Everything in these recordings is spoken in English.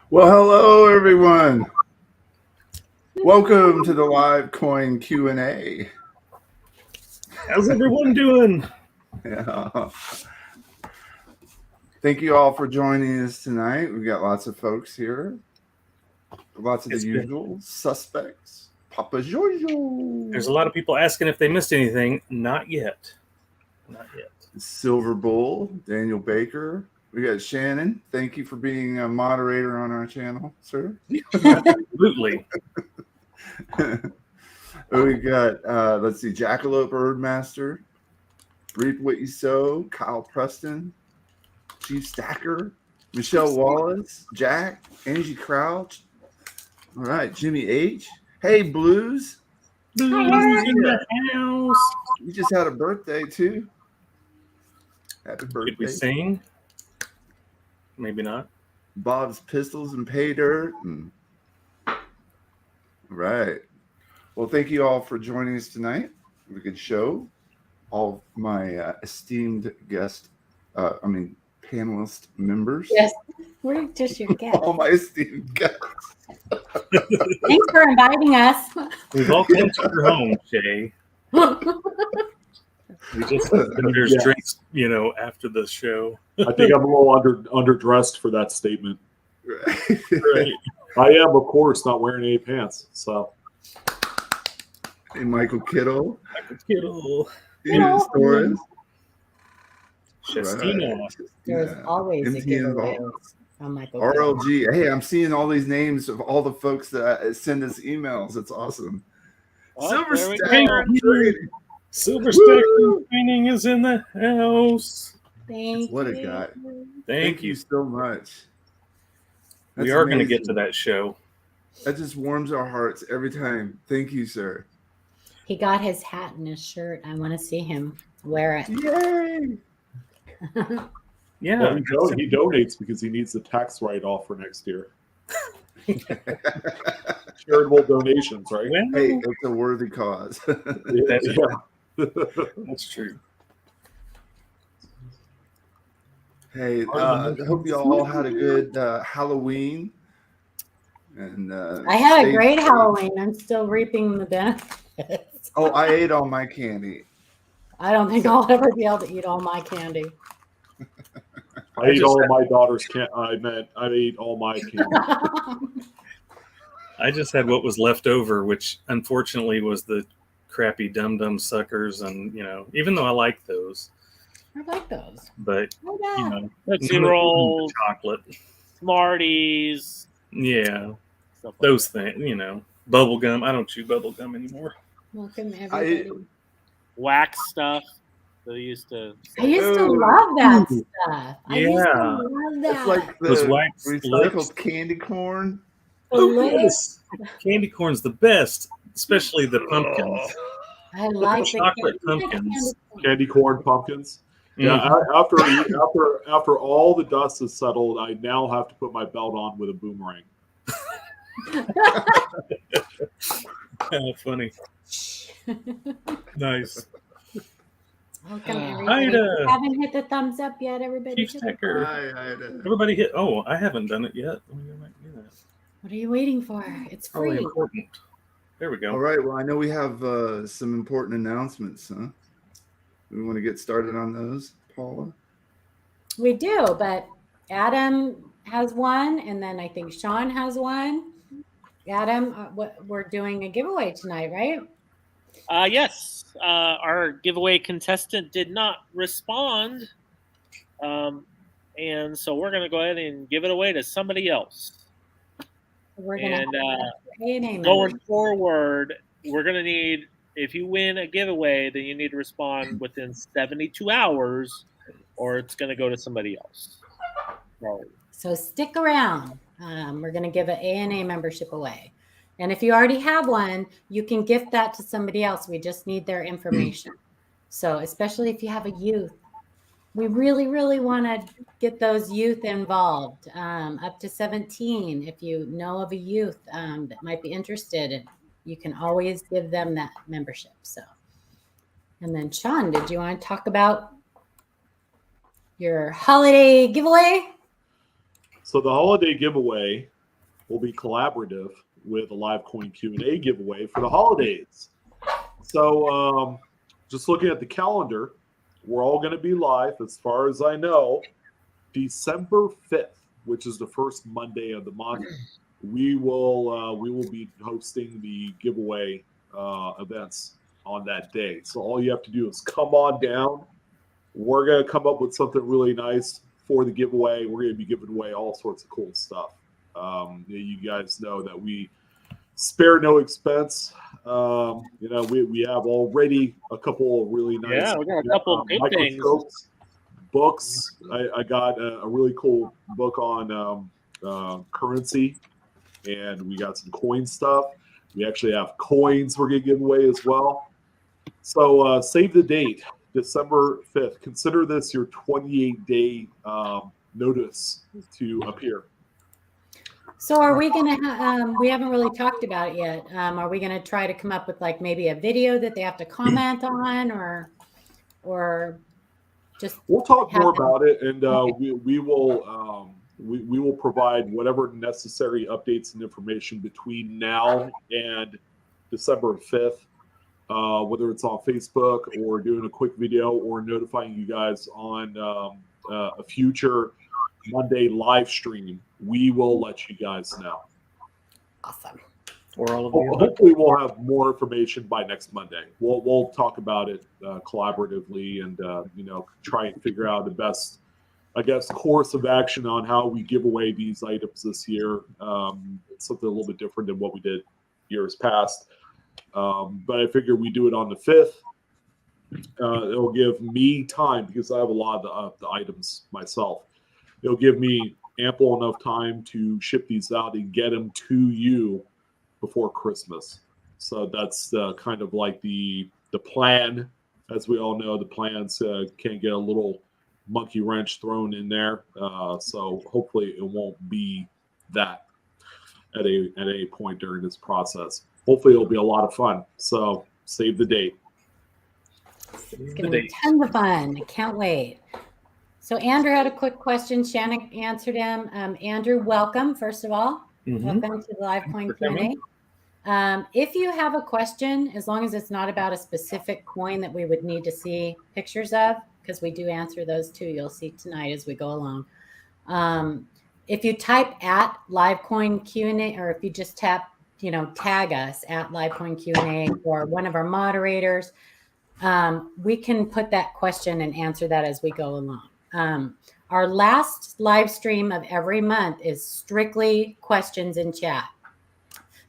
Well, hello everyone. Welcome to the live coin Q&A. How's everyone doing? Yeah. Thank you all for joining us tonight. We've got lots of folks here. Lots of the usual suspects. Papa Jojo. There's a lot of people asking if they missed anything. Not yet. Not yet. Silver Bull, Daniel Baker. We got Shannon. Thank you for being a moderator on our channel, sir. Absolutely. We got, let's see, Jackalope Birdmaster, Reap What You Sow, Kyle Preston, Chief Stacker, Michelle Wallace, Jack, Angie Crouch. All right, Jimmy H. Hey, Blues. Blues in the house. You just had a birthday, too. Happy birthday. Did we sing? Maybe not. Bob's Pistols and Pay Dirt. All right. Well, thank you all for joining us tonight. We could show all of my esteemed guest, panelist members. Yes, we're just your guests. All my esteemed guests. Thanks for inviting us. We've all come to your home, Shay. We just there's drinks, after the show. I think I'm a little underdressed for that statement. Right. I am, of course, not wearing any pants. So. Hey, Michael Kittle. Kittle. Ian Torres. Shestina. Right. There's always a MTN giveaway Balls. from Michael. RLG. Hey, I'm seeing all these names of all the folks that send us emails. It's awesome. Silver Stacker Trading. Silver Stacker Training is in the house. Thank What a you. guy. Thank Thank you. you so much. We That's are going to get amazing. to that show. That just warms our hearts every time. Thank you, sir. He got his hat and his shirt. I want to see him wear it. Yay! Yeah. Well, he donates because he needs the tax write-off for next year. Charitable donations, right? Well, Hey, it's a worthy cause. that's true. Hey, I hope you all had a good Halloween. And I had a stay great safe. Halloween. I'm still reaping the benefits. Oh, I ate all my candy. I don't think I'll ever be able to eat all my candy. I ate all my daughter's I ate all my candy. I just had what was left over, which unfortunately was the crappy dum-dum suckers. And, even though I like those, I like those. but, Tootsie Rolls, chocolate. Smarties, Yeah. stuff like Those things, bubble gum. I don't chew bubble gum anymore. Welcome, everybody. wax stuff. They used to. I used to Ooh. love that stuff. I used to Yeah. love that. It's like Those the wax recycled lips. candy corn. The lips. Candy corn's the best, especially the pumpkins. I like the chocolate candy pumpkins. corn. Candy corn pumpkins. Yeah, after all the dust is settled, I now have to put my belt on with a boomerang. Oh, funny. Nice. Welcome, Hi, everybody. Ida. Haven't hit the thumbs up yet, everybody. Chief Stacker. Hi. Everybody hit. Oh, I haven't done it yet. Let me go back and do that. What are you waiting for? It's Probably free. important. There we go. All right. Well, I know we have some important announcements, huh? We want to get started on those, Paula? We do, but Adam has one, and then I think Sean has one. Adam, we're doing a giveaway tonight, right? Yes, our giveaway contestant did not respond, and so we're going to go ahead and give it away to somebody else. We're gonna And have A&A going members. forward, we're going to need, if you win a giveaway, then you need to respond within 72 hours, or it's going to go to somebody else. So stick around. We're going to give an A&A membership away. And if you already have one, you can gift that to somebody else. We just need their information. So especially if you have a youth, we really, really want to get those youth involved, up to 17. If you know of a youth that might be interested, you can always give them that membership. So, and then Sean, did you want to talk about your holiday giveaway? So the holiday giveaway will be collaborative with a live coin Q&A giveaway for the holidays. So just looking at the calendar, we're all going to be live, as far as I know, December 5th, which is the first Monday of the month. We will be hosting the giveaway events on that day. So all you have to do is come on down. We're going to come up with something really nice for the giveaway. We're going to be giving away all sorts of cool stuff. You guys know that we spare no expense. We have already a couple of really nice Yeah, we got a couple of good things. Books. I got a really cool book on currency, and we got some coin stuff. We actually have coins we're going to give away as well. So save the date, December 5th. Consider this your 28-day notice to appear. So are we going to, we haven't really talked about it yet. Are we going to try to come up with like maybe a video that they have to comment on or just? We'll talk more about it, and we will provide whatever necessary updates and information between now and December 5th, whether it's on Facebook or doing a quick video or notifying you guys on a future Monday live stream. We will let you guys know. Awesome. Or all of you. Hopefully we'll have more information by next Monday. We'll talk about it collaboratively and try and figure out the best, I guess, course of action on how we give away these items this year. It's something a little bit different than what we did years past. But I figure we do it on the 5th. It'll give me time because I have a lot of the items myself. It'll give me ample enough time to ship these out and get them to you before Christmas. So that's kind of like the plan. As we all know, the plans can get a little monkey wrench thrown in there. So hopefully it won't be that at any point during this process. Hopefully it'll be a lot of fun. So save the date. It's going to be tons of fun. I can't wait. So Andrew had a quick question. Shannon answered him. Andrew, welcome, first of all. Welcome to the Live Coin Q&A. If you have a question, as long as it's not about a specific coin that we would need to see pictures of, because we do answer those too, you'll see tonight as we go along. If you type at Live Coin Q&A, or if you just tag us at Live Coin Q&A or one of our moderators, we can put that question and answer that as we go along. Our last live stream of every month is strictly questions in chat.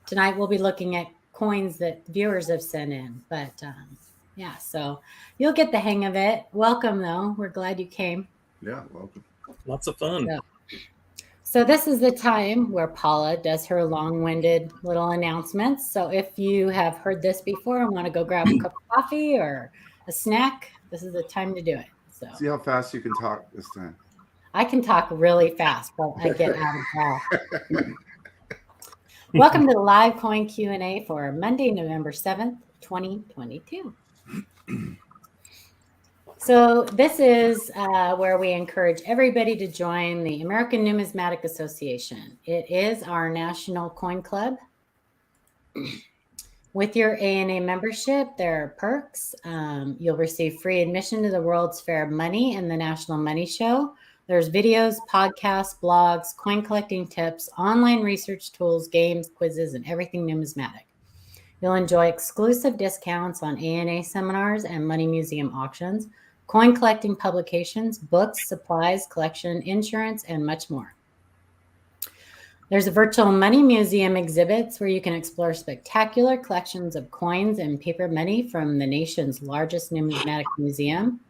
Tonight we'll be looking at coins that viewers have sent in, but yeah, so you'll get the hang of it. Welcome though. We're glad you came. Yeah, welcome. Lots of fun. So this is the time where Paula does her long-winded little announcements. So if you have heard this before and want to go grab a cup of coffee or a snack, this is the time to do it. So see how fast you can talk this time. I can talk really fast, but I get out of breath. Welcome to the Live Coin Q&A for Monday, November 7th, 2022. So this is where we encourage everybody to join the American Numismatic Association. It is our national coin club. With your ANA membership, there are perks. You'll receive free admission to the World's Fair Money and the National Money Show. There's videos, podcasts, blogs, coin collecting tips, online research tools, games, quizzes, and everything numismatic. You'll enjoy exclusive discounts on ANA seminars and money museum auctions, coin collecting publications, books, supplies, collection, insurance, and much more. There's a virtual money museum exhibits where you can explore spectacular collections of coins and paper money from the nation's largest numismatic museum.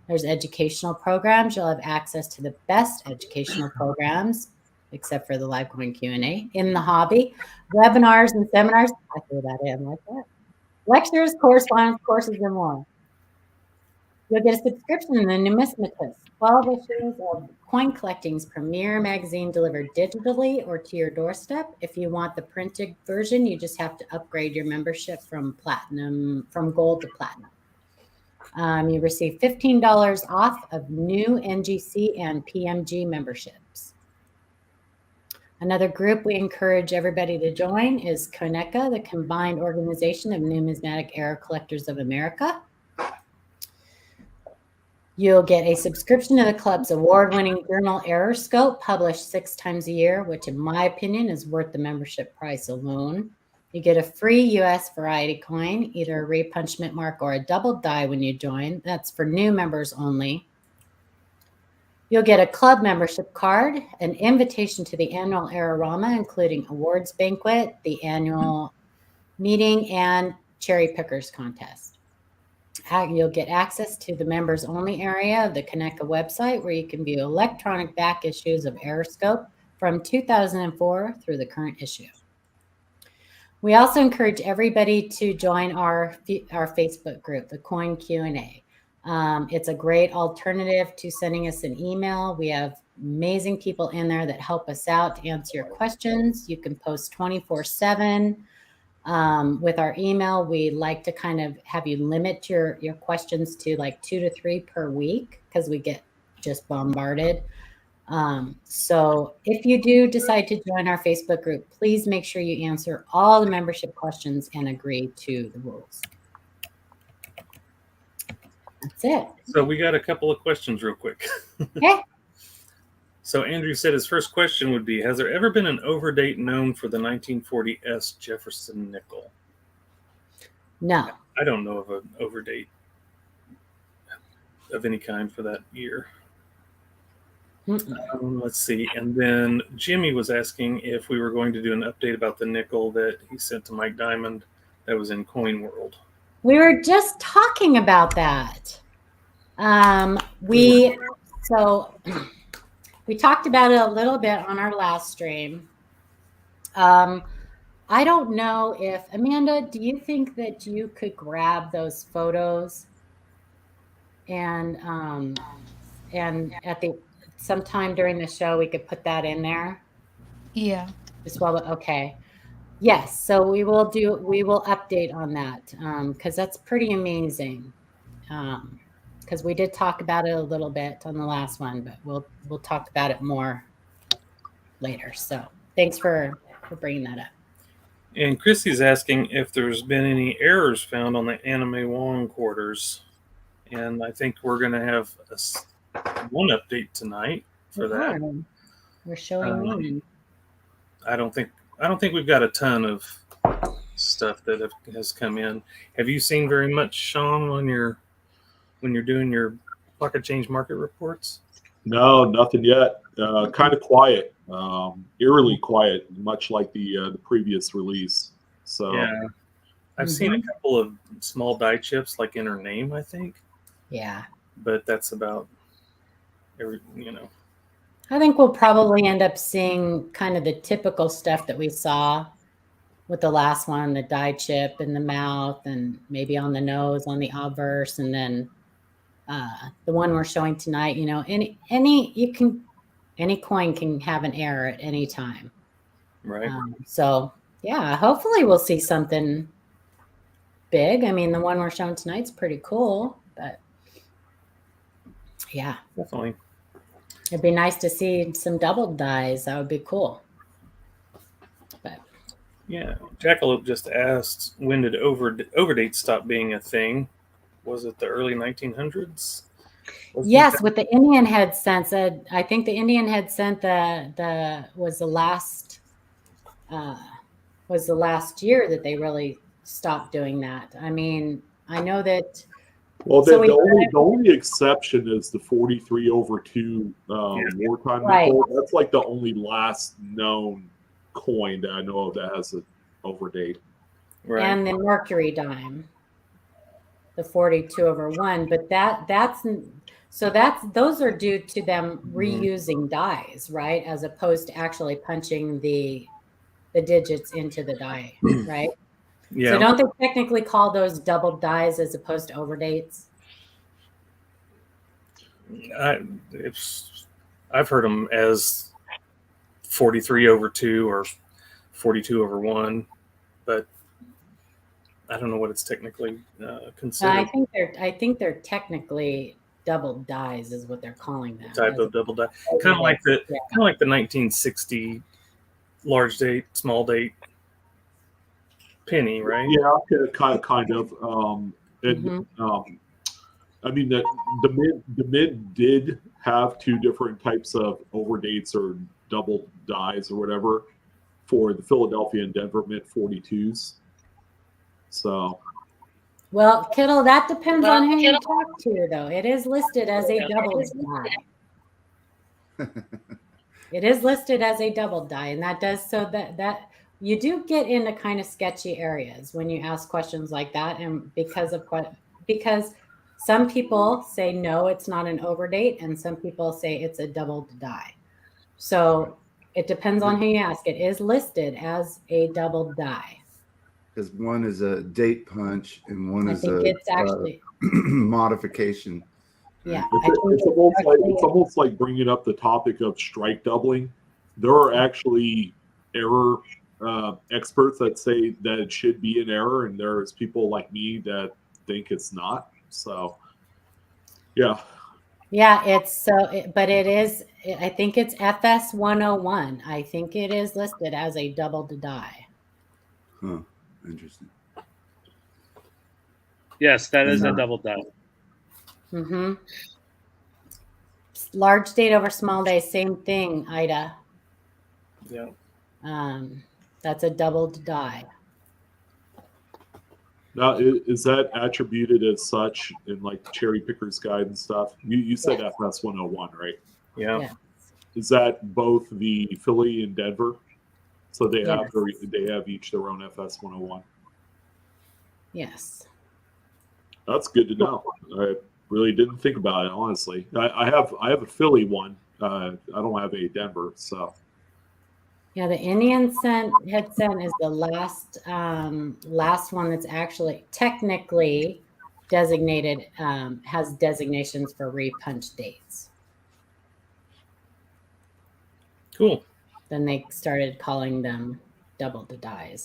There's educational programs. You'll have access to the best educational programs, except for the Live Coin Q&A, in the hobby, webinars and seminars. I threw that in like that. Lectures, correspondence, courses, and more. You'll get a subscription to the NumisMedia, 12 issues of Coin Collecting's premier magazine delivered digitally or to your doorstep. If you want the printed version, you just have to upgrade your membership from gold to platinum. You receive $15 off of new NGC and PMG memberships. Another group we encourage everybody to join is CONECA, the Combined Organization of Numismatic Error Collectors of America. You'll get a subscription to the club's award-winning journal Error Scope, published 6 times a year, which in my opinion is worth the membership price alone. You get a free US variety coin, either a repunchment mark or a double die when you join. That's for new members only. You'll get a club membership card, an invitation to the annual Errorama, including awards banquet, the annual meeting, and cherry pickers contest. You'll get access to the members only area of the CONECA website, where you can view electronic back issues of Error Scope from 2004 through the current issue. We also encourage everybody to join our Facebook group, the Coin Q&A. It's a great alternative to sending us an email. We have amazing people in there that help us out to answer your questions. You can post 24/7. With our email, we like to kind of have you limit your questions to like 2 to 3 per week, because we get just bombarded. So if you do decide to join our Facebook group, please make sure you answer all the membership questions and agree to the rules. That's it. So we got a couple of questions real quick. Okay. So Andrew said his first question would be, has there ever been an overdate known for the 1940S Jefferson nickel? No. I don't know of an overdate of any kind for that year. Let's see. And then Jimmy was asking if we were going to do an update about the nickel that he sent to Mike Diamond that was in Coin World. We were just talking about that. We talked about it a little bit on our last stream. I don't know if, Amanda, do you think that you could grab those photos and at the sometime during the show we could put that in there? Yeah. Just while, okay. Yes, so we will update on that, because that's pretty amazing. Because we did talk about it a little bit on the last one, but we'll talk about it more later. So thanks for bringing that up. And Chrissy's asking if there's been any errors found on the Anime Wong quarters, and I think we're going to have one update tonight for that. We're showing one. I don't think we've got a ton of stuff that has come in. Have you seen very much, Sean, when you're doing your pocket change market reports? No, nothing yet. Kind of quiet, eerily quiet, much like the previous release. So yeah, I've seen a couple of small die chips, like in her name, I think. Yeah, but that's about I think we'll probably end up seeing kind of the typical stuff that we saw with the last one, the die chip in the mouth and maybe on the nose on the obverse, and then the one we're showing tonight, any coin can have an error at any time. Right. So yeah, hopefully we'll see something big. I mean, the one we're showing tonight's pretty cool, but yeah, definitely. It'd be nice to see some double dies. That would be cool. But yeah, Jackalope just asked, when did overdates stop being a thing? Was it the early 1900s? Yes, with the Indian head scent. I think the Indian head scent was the last year that they really stopped doing that. I mean, I know that. Well, the only exception is the 43/2 wartime nickel. That's like the only last known coin that I know of that has an overdate. Right. And the mercury dime, the 42/1. But those are due to them reusing dies, right? As opposed to actually punching the digits into the die, right? Yeah. So don't they technically call those double dies as opposed to overdates? I've heard them as 43/2 or 42/1, but I don't know what it's technically considered. I think they're technically double dies is what they're calling that. Type of double die, kind of like the 1960 large date, small date, penny, right? Yeah, kind of. I mean, the mid did have two different types of overdates or double dies or whatever for the Philadelphia and Denver Mint 42s. So, Well, Kittle, that depends on who you talk to, though. It is listed as a double die. It is listed as a double die, and that does so that you do get into kind of sketchy areas when you ask questions like that, and because some people say no, it's not an overdate, and some people say it's a double die. So it depends on who you ask. It is listed as a double die. Because one is a date punch and one is a it's actually modification. yeah. It's almost like bringing up the topic of strike doubling. There are actually error experts that say that it should be an error, and there's people like me that think it's not. So, yeah. Yeah, but it is, I think it's FS 101. I think it is listed as a double die. Huh. Interesting. Yes, that is a double die. Mm-hmm. Large date over small day, same thing, Ida. Yeah. That's a double die. Now, is that attributed as such in like Cherry Picker's Guide and stuff? You said FS 101, right? Yeah. Yeah. Is that both the Philly and Denver? So they Yes. have each their own FS 101. Yes. That's good to know. I really didn't think about it, honestly. I have a Philly one. I don't have a Denver, so. Yeah, the Indian head scent is the last one that's actually technically designated, has designations for repunch dates. Cool. Then they started calling them double dies.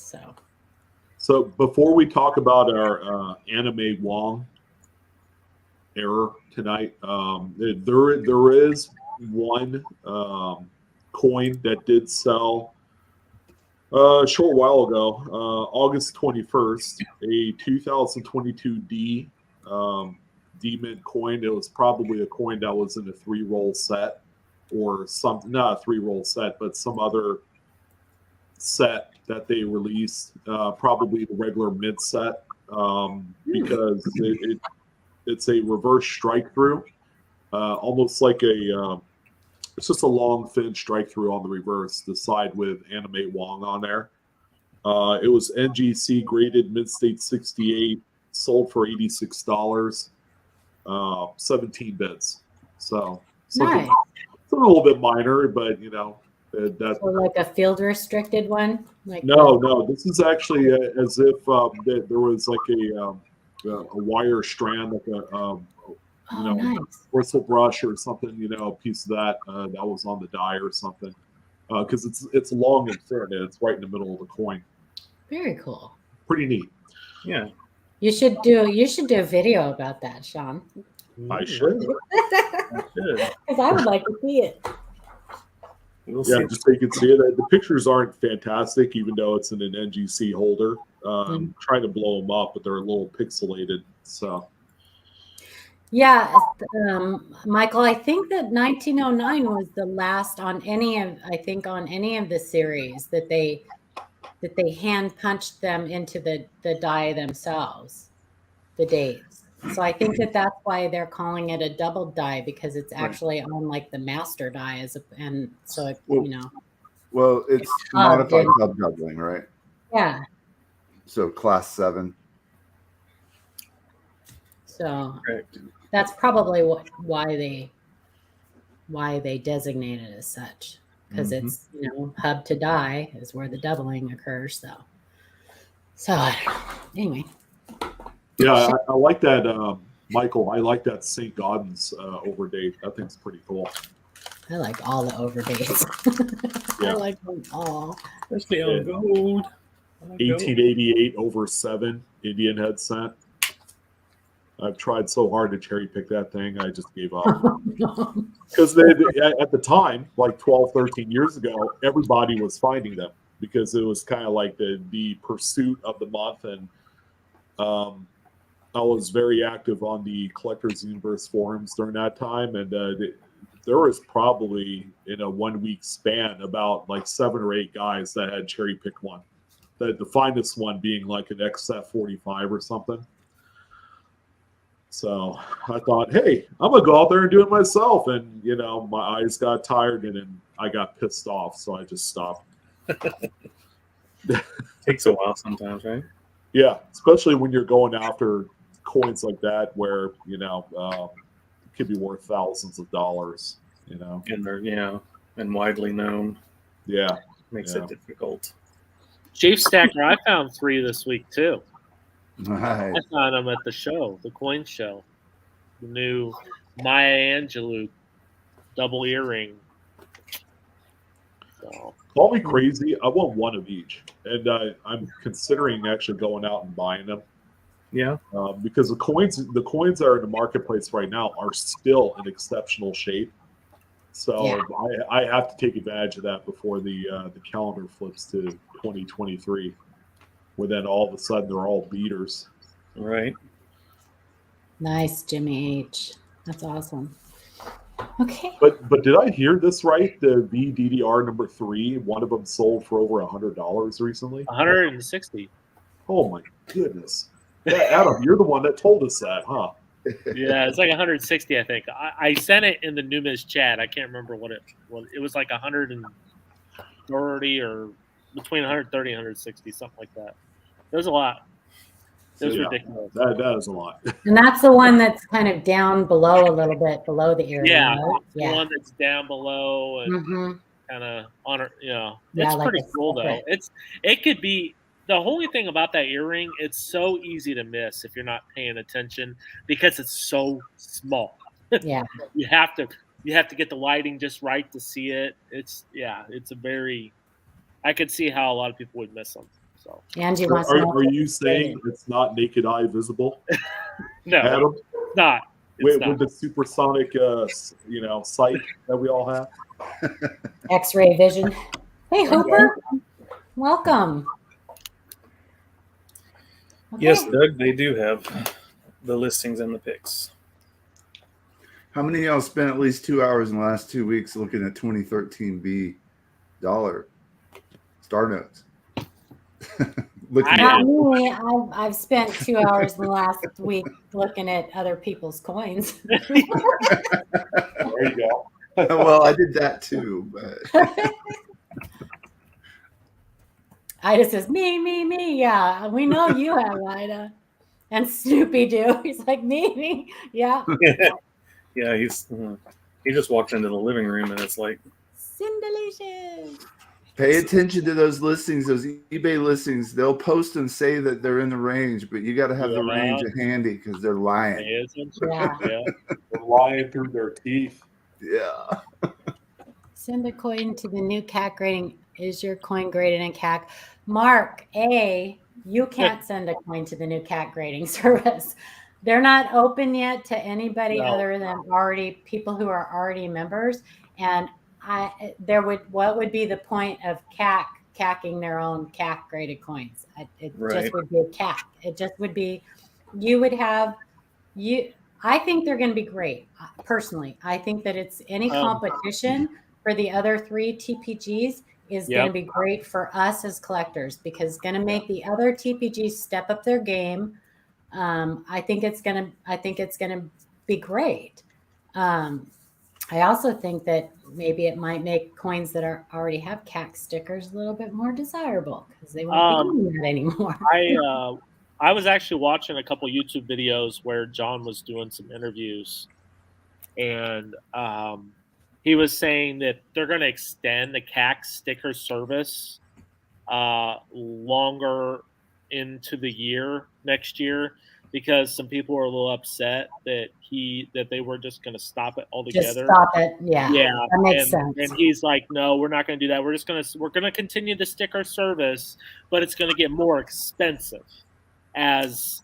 So before we talk about our anime Wong error tonight, there is one coin that did sell a short while ago, August 21st, a 2022 D Mint coin. It was probably a coin that was in a 3-roll set or something, not a 3-roll set, but some other set that they released, probably the regular mint set, because it's a reverse strike through, almost like it's just a long thin strike through on the reverse, the side with Anime Wong on there. It was NGC graded mid state 68, sold for $86, 17 bits. So nice. It's a little bit minor, but you know. So like a field restricted one? No. This is actually as if there was like a wire strand, like a nice. bristle brush or something. A piece of that that was on the die or something. Because it's long and thin, and it's right in the middle of the coin. Very cool. Pretty neat. Yeah. You should do a video about that, Sean. I should. Because I would like to see it. We'll yeah, see. just so you can see it. The pictures aren't fantastic, even though it's in an NGC holder. I'm trying to blow them up, but they're a little pixelated. So, yeah, Michael, I think that 1909 was the last on any of the series that they hand punched them into the die themselves, the dates. So I think that's why they're calling it a double die, because it's actually on like the master die Well, it's modified hub doubling, right? Yeah. So class 7. So Correct. that's probably why they designate it as such, because it's hub to die is where the doubling occurs. So I don't know. Anyway. Yeah, I like that, Michael. I like that St. Gaudens overdate. That thing's pretty cool. I like all the overdates. I like them all. Especially on gold. 1888 over 7 Indian head scent. I've tried so hard to cherry pick that thing. I just gave up. Because at the time, like 12, 13 years ago, everybody was finding them because it was kind of like the pursuit of the month. And I was very active on the Collectors Universe forums during that time. And there was probably in a 1 week span about like 7 or 8 guys that had cherry picked one. The finest one being like an XF45 or something. So I thought, hey, I'm going to go out there and do it myself. And, my eyes got tired and then I got pissed off. So I just stopped. Takes a while sometimes, right? Yeah, especially when you're going after coins like that where, it could be worth thousands of dollars, And they're, and widely known. Yeah. Makes it difficult. Chief Stacker, I found 3 this week too. Right. I found them at the show, the coin show. The new Maya Angelou double earring. So Call me crazy. I want one of each. And I'm considering actually going out and buying them. Yeah. Because the coins that are in the marketplace right now are still in exceptional shape. So I have to take advantage of that before the calendar flips to 2023, where then all of a sudden they're all beaters. Right. Nice, Jimmy H. That's awesome. Okay. But did I hear this right? The VDDR number 3, one of them sold for over $100 recently. 160. Oh my goodness! Yeah, Adam, you're the one that told us that, huh? Yeah, it's like 160, I think. I sent it in the Numis chat. I can't remember what it was. It was like 130 or between 130 and 160, something like that. It was a lot. It was ridiculous. That is a lot. And that's the one that's kind of down below a little bit, below the earring. Yeah, right? the one that's down below and kind of on it. It's like pretty cool though. It could be. The only thing about that earring, it's so easy to miss if you're not paying attention because it's so small. Yeah. you have to get the lighting just right to see it. It's a very. I could see how a lot of people would miss them. So Angie wants to know. Are you saying it's not naked eye visible? No, Adam? It's not. With the supersonic, sight that we all have. X-ray vision. Hey, Hooper. Welcome. Okay. Yes, Doug, they do have the listings and the picks. How many of y'all spent at least 2 hours in the last 2 weeks looking at 2013 B dollar star notes? Not me. I've spent 2 hours in the last week looking at other people's coins. There you go. Well, I did that too, but Ida says, me. Yeah, we know you have, Ida. And Snoopy do. He's like, me. Yeah. Yeah, he just walked into the living room and it's like, Cindelicious. pay attention to those listings, those eBay listings. They'll post and say that they're in the range, but you got to have the range handy because they're lying. Yeah. They're lying through their teeth. Yeah. Send a coin to the new CAC grading. Is your coin graded in CAC? Mark, you can't send a coin to the new CAC grading service. They're not open yet to anybody other than people who are already members. And what would be the point of CACing their own CAC graded coins? Just would be a CAC. It just would be, I think they're going to be great. Personally, I think that it's any competition for the other 3 TPGs is going to be great for us as collectors because it's going to make the other TPGs step up their game. I think it's going to be great. I also think that maybe it might make coins that already have CAC stickers a little bit more desirable because they won't be doing that anymore. I was actually watching a couple YouTube videos where John was doing some interviews, and he was saying that they're going to extend the CAC sticker service longer into the year next year because some people are a little upset that they were just going to stop it altogether. Just stop it. Yeah. That makes sense. And he's like, no, we're not going to do that. We're going to continue the sticker service, but it's going to get more expensive as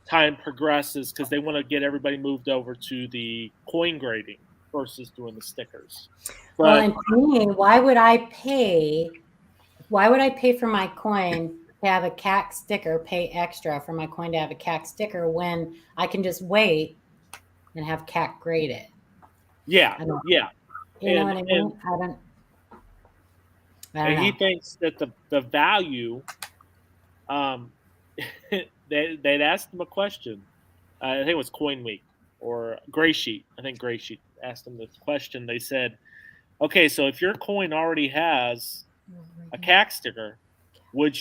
time progresses, because they want to get everybody moved over to the coin grading versus doing the stickers. Well, But and to me, why would I pay for my coin to have a CAC sticker, pay extra for my coin to have a CAC sticker when I can just wait and have CAC grade it? yeah, I don't- yeah. You know And- what I mean? and- I don't And he know. thinks that the value, they'd asked him a question. I think it was Coin Week or Gray Sheet. I think Gray Sheet asked him this question. They said, okay, so if your coin already has a CAC sticker, would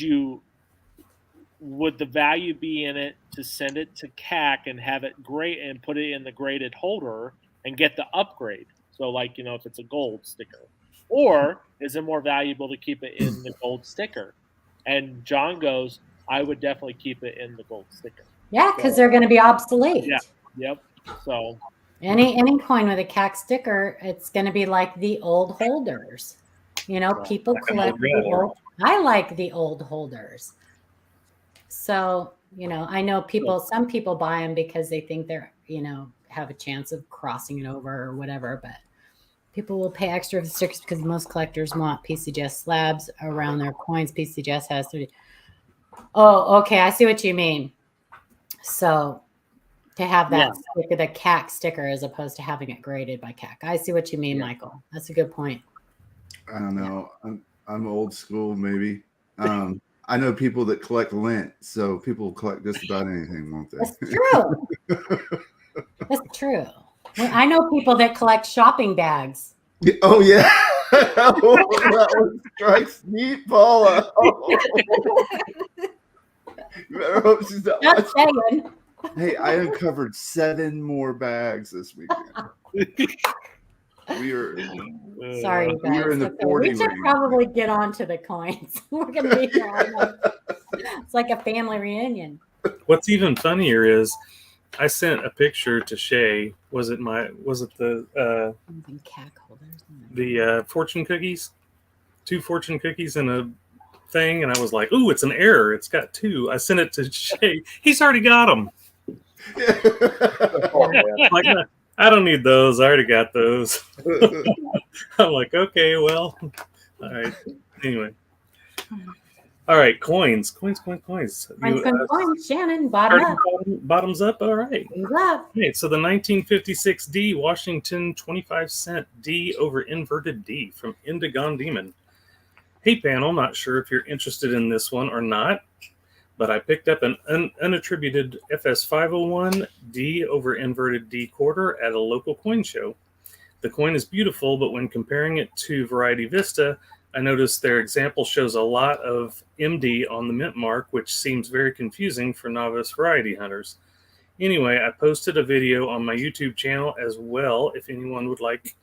the value be in it to send it to CAC and have it grade and put it in the graded holder and get the upgrade? So, like, if it's a gold sticker, or is it more valuable to keep it in the gold sticker? And John goes, I would definitely keep it in the gold sticker. Yeah, because they're going to be obsolete. Yeah. Yep. So any coin with a CAC sticker, it's going to be like the old holders. People collect the old. I like the old holders. So, I know some people buy them because they think they're, have a chance of crossing it over or whatever, but people will pay extra for stickers because most collectors want PCGS slabs around their coins. PCGS has to. Oh, okay. I see what you mean. So to have that sticker, the CAC sticker, as opposed to having it graded by CAC. I see what you mean, Michael. That's a good point. I don't know. I'm old school, maybe. I know people that collect lint, so people collect just about anything, won't they? That's true. That's true. Well, I know people that collect shopping bags. Oh yeah. That one strikes deep, Paula. Oh. You better hope she's not Just saying. Hey, I uncovered 7 more bags this weekend. We are sorry, guys. we are in the Okay, 40 we should range. probably get on to the coins. We're gonna be here all night. It's like a family reunion. What's even funnier is I sent a picture to Shay. Was it the fortune cookies? 2 fortune cookies in a thing, and I was like, "Ooh, it's an error. It's got 2." I sent it to Shay. He's already got them. Like, I don't need those. I already got those. I'm like, okay, well, all right. Anyway. All right, coins. Coins. Coins. Shannon, bottoms up. All right. Up. Okay, so the 1956 D Washington 25-cent D over inverted D from Indigon Demon. Hey, panel, not sure if you're interested in this one or not, but I picked up an unattributed FS 501 D over inverted D quarter at a local coin show. The coin is beautiful, but when comparing it to Variety Vista, I noticed their example shows a lot of MD on the mint mark, which seems very confusing for novice variety hunters. Anyway, I posted a video on my YouTube channel as well if anyone would like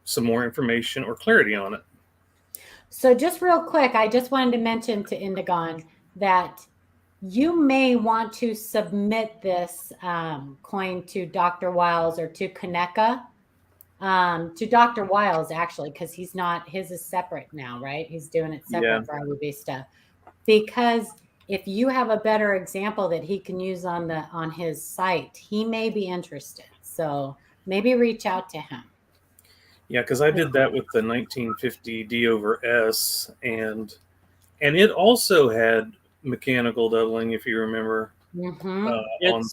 some more information or clarity on it. So just real quick, I just wanted to mention to Indigon that you may want to submit this coin to Dr. Wiles or to Kaneka. To Dr. Wiles, actually, because his is separate now, right? He's doing it separate for Variety Vista. Because if you have a better example that he can use on his site, he may be interested. So maybe reach out to him. Yeah, because I did that with the 1950 D over S, and it also had mechanical doubling, if you remember. Mm-hmm. It's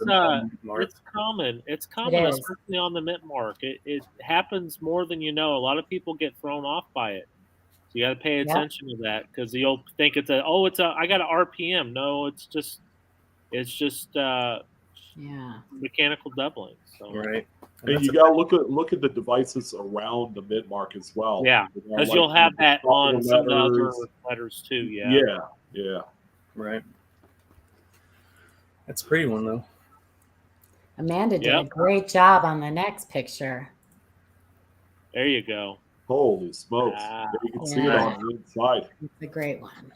common. It's common, especially on the mint mark. It happens more than you know. A lot of people get thrown off by it. So you got to pay attention to that, because you'll think I got an RPM. No, it's just mechanical doubling. So. Right. And you got to look at the devices around the mid mark as well. Yeah, because you'll have that on some of the other letters too. Yeah. Right. That's a pretty one, though. Amanda did a great job on the next picture. There you go. Holy smokes. You can see it on the inside. It's a great one.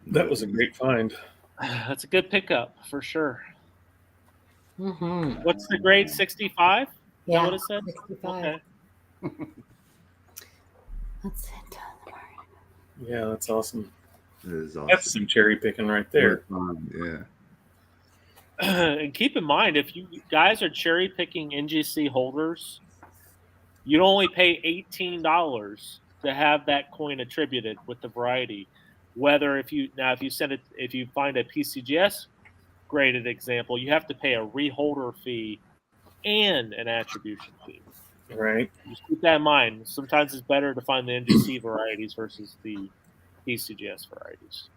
That was a great find. That's a good pickup for sure. Mm-hmm. What's the grade? 65? Yeah, what it said? 65. Okay. That's it. Yeah, that's awesome. It is awesome. That's some cherry picking right there. Yeah. And keep in mind, if you guys are cherry picking NGC holders, you'd only pay $18 to have that coin attributed with the variety. Whether if you find a PCGS graded example, you have to pay a reholder fee and an attribution fee. Right. Just keep that in mind. Sometimes it's better to find the NGC varieties versus the PCGS varieties.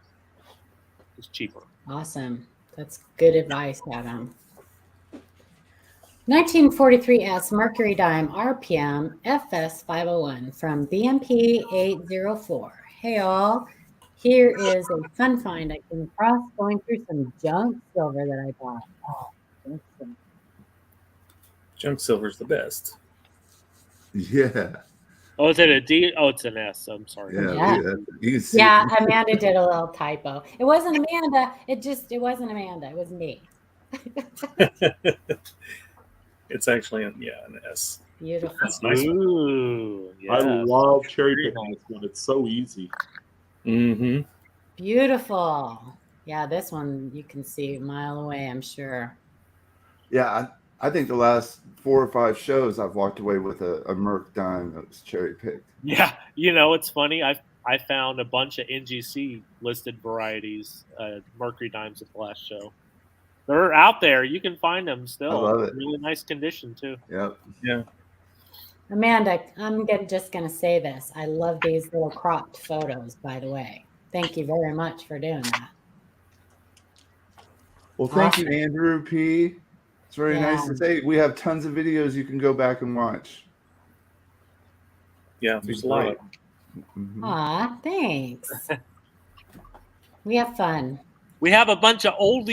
It's cheaper. Awesome. That's good advice, Adam. 1943S Mercury Dime RPM FS501 from BMP 804. Hey all, here is a fun find I came across going through some junk silver that I bought. Oh, junk silver. Junk silver's the best. Yeah. Oh, is it a D? Oh, it's an S. I'm sorry. Yeah. Yeah. You can see Yeah, Amanda did a little typo. It wasn't Amanda. It wasn't Amanda. It was me. It's actually an S. Beautiful. That's nice. Ooh, I yeah. love cherry picking this one. It's so easy. Mm-hmm. Beautiful. Yeah, this one you can see a mile away, I'm sure. Yeah, I think the last 4 or 5 shows I've walked away with a Merc dime that was cherry picked. Yeah, it's funny. I found a bunch of NGC listed varieties, Mercury dimes at the last show. They're out there. You can find them still. I love it. Really nice condition too. Yep. Yeah. Amanda, I'm just going to say this. I love these little cropped photos, by the way. Thank you very much for doing that. Well, thank you, Andrew P. It's very nice to say. We have tons of videos you can go back and watch. Yeah, there's a lot of them. Aw, thanks. We have fun. We have a bunch of old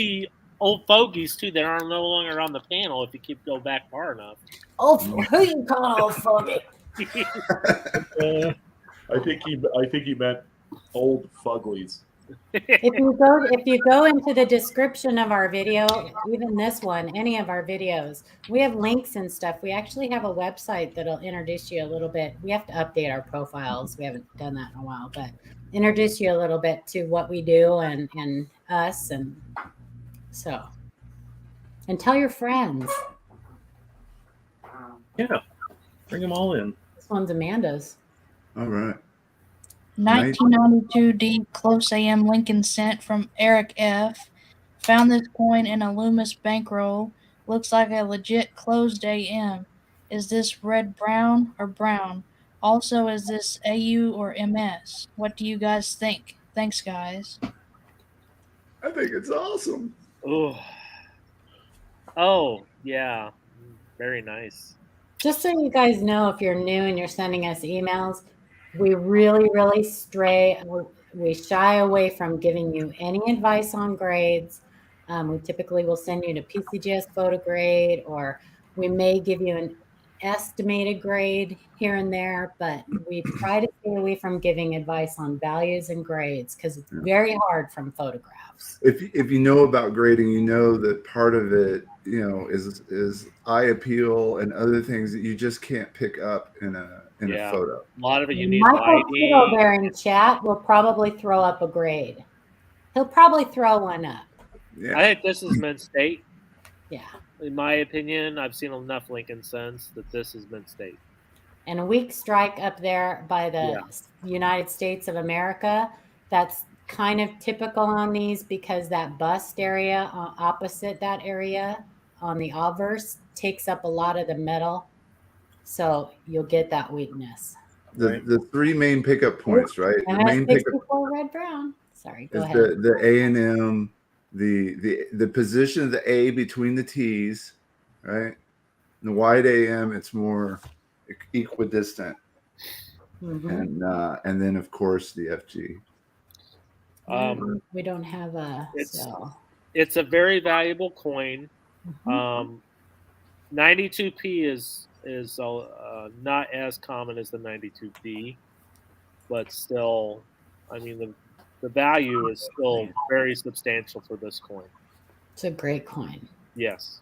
fogies too that are no longer on the panel if you keep go back far enough. Oh, who you calling old fogey? I think he meant old fuglies. If you go into the description of our video, even this one, any of our videos, we have links and stuff. We actually have a website that'll introduce you a little bit. We have to update our profiles. We haven't done that in a while, but introduce you a little bit to what we do and us, and so, and tell your friends. Yeah, bring them all in. This one's Amanda's. All right. 1992 D Close AM Lincoln Cent from Eric F. Found this coin in a Loomis bankroll. Looks like a legit closed AM. Is this red brown or brown? Also, is this AU or MS? What do you guys think? Thanks, guys. I think it's awesome. Oh, yeah. Very nice. Just so you guys know, if you're new and you're sending us emails, we really, really we shy away from giving you any advice on grades. We typically will send you to PCGS Photograde, or we may give you an estimated grade here and there, but we try to stay away from giving advice on values and grades because it's very hard from photographs. If you know about grading, you know that part of it, is eye appeal and other things that you just can't pick up in a photo. A lot of it you need Michael lighting. Tito there in chat will probably throw up a grade. He'll probably throw one up. Yeah. I think this is Mint State. Yeah. In my opinion, I've seen enough Lincoln Cents that this is Mint State. And a weak strike up there by the United States of America. That's kind of typical on these because that bust area opposite that area on the obverse takes up a lot of the metal. So you'll get that weakness. The 3 main pickup points, right? The main pickup red brown. Sorry, go is ahead. the A&M, the position of the A between the T's, right? In the wide AM, it's more equidistant, and then of course the FG. We don't have a. It's a very valuable coin. 92P is not as common as the 92B, but still, I mean the value is still very substantial for this coin. It's a great coin. Yes.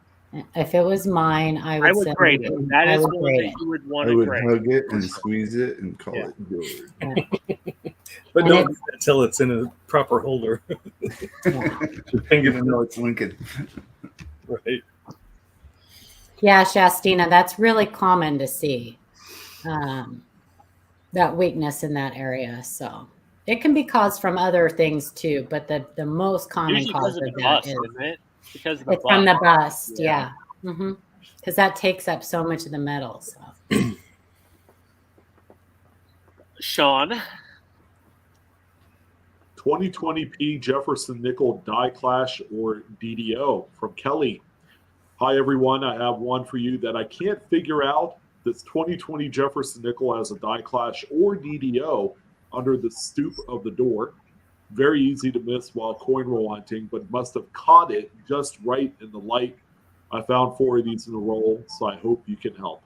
If it was mine, I would grade it. That is one that you would want to grade. I would hug it and squeeze it and call it good. But don't do that until it's in a proper holder. Your finger to know it's Lincoln. Right. Yeah, Shastina, that's really common to see that weakness in that area. So it can be caused from other things too, but the most common Usually cause because of of the that bust, is isn't it? Because of the it's from the bust. bust. Yeah. Because that takes up so much of the metal. So Sean. 2020p Jefferson Nickel Die Clash or DDO from Kelly. Hi, everyone. I have one for you that I can't figure out. This 2020 Jefferson Nickel has a Die Clash or DDO under the stoop of the door. Very easy to miss while coin roll hunting, but must have caught it just right in the light. I found 4 of these in a roll, so I hope you can help.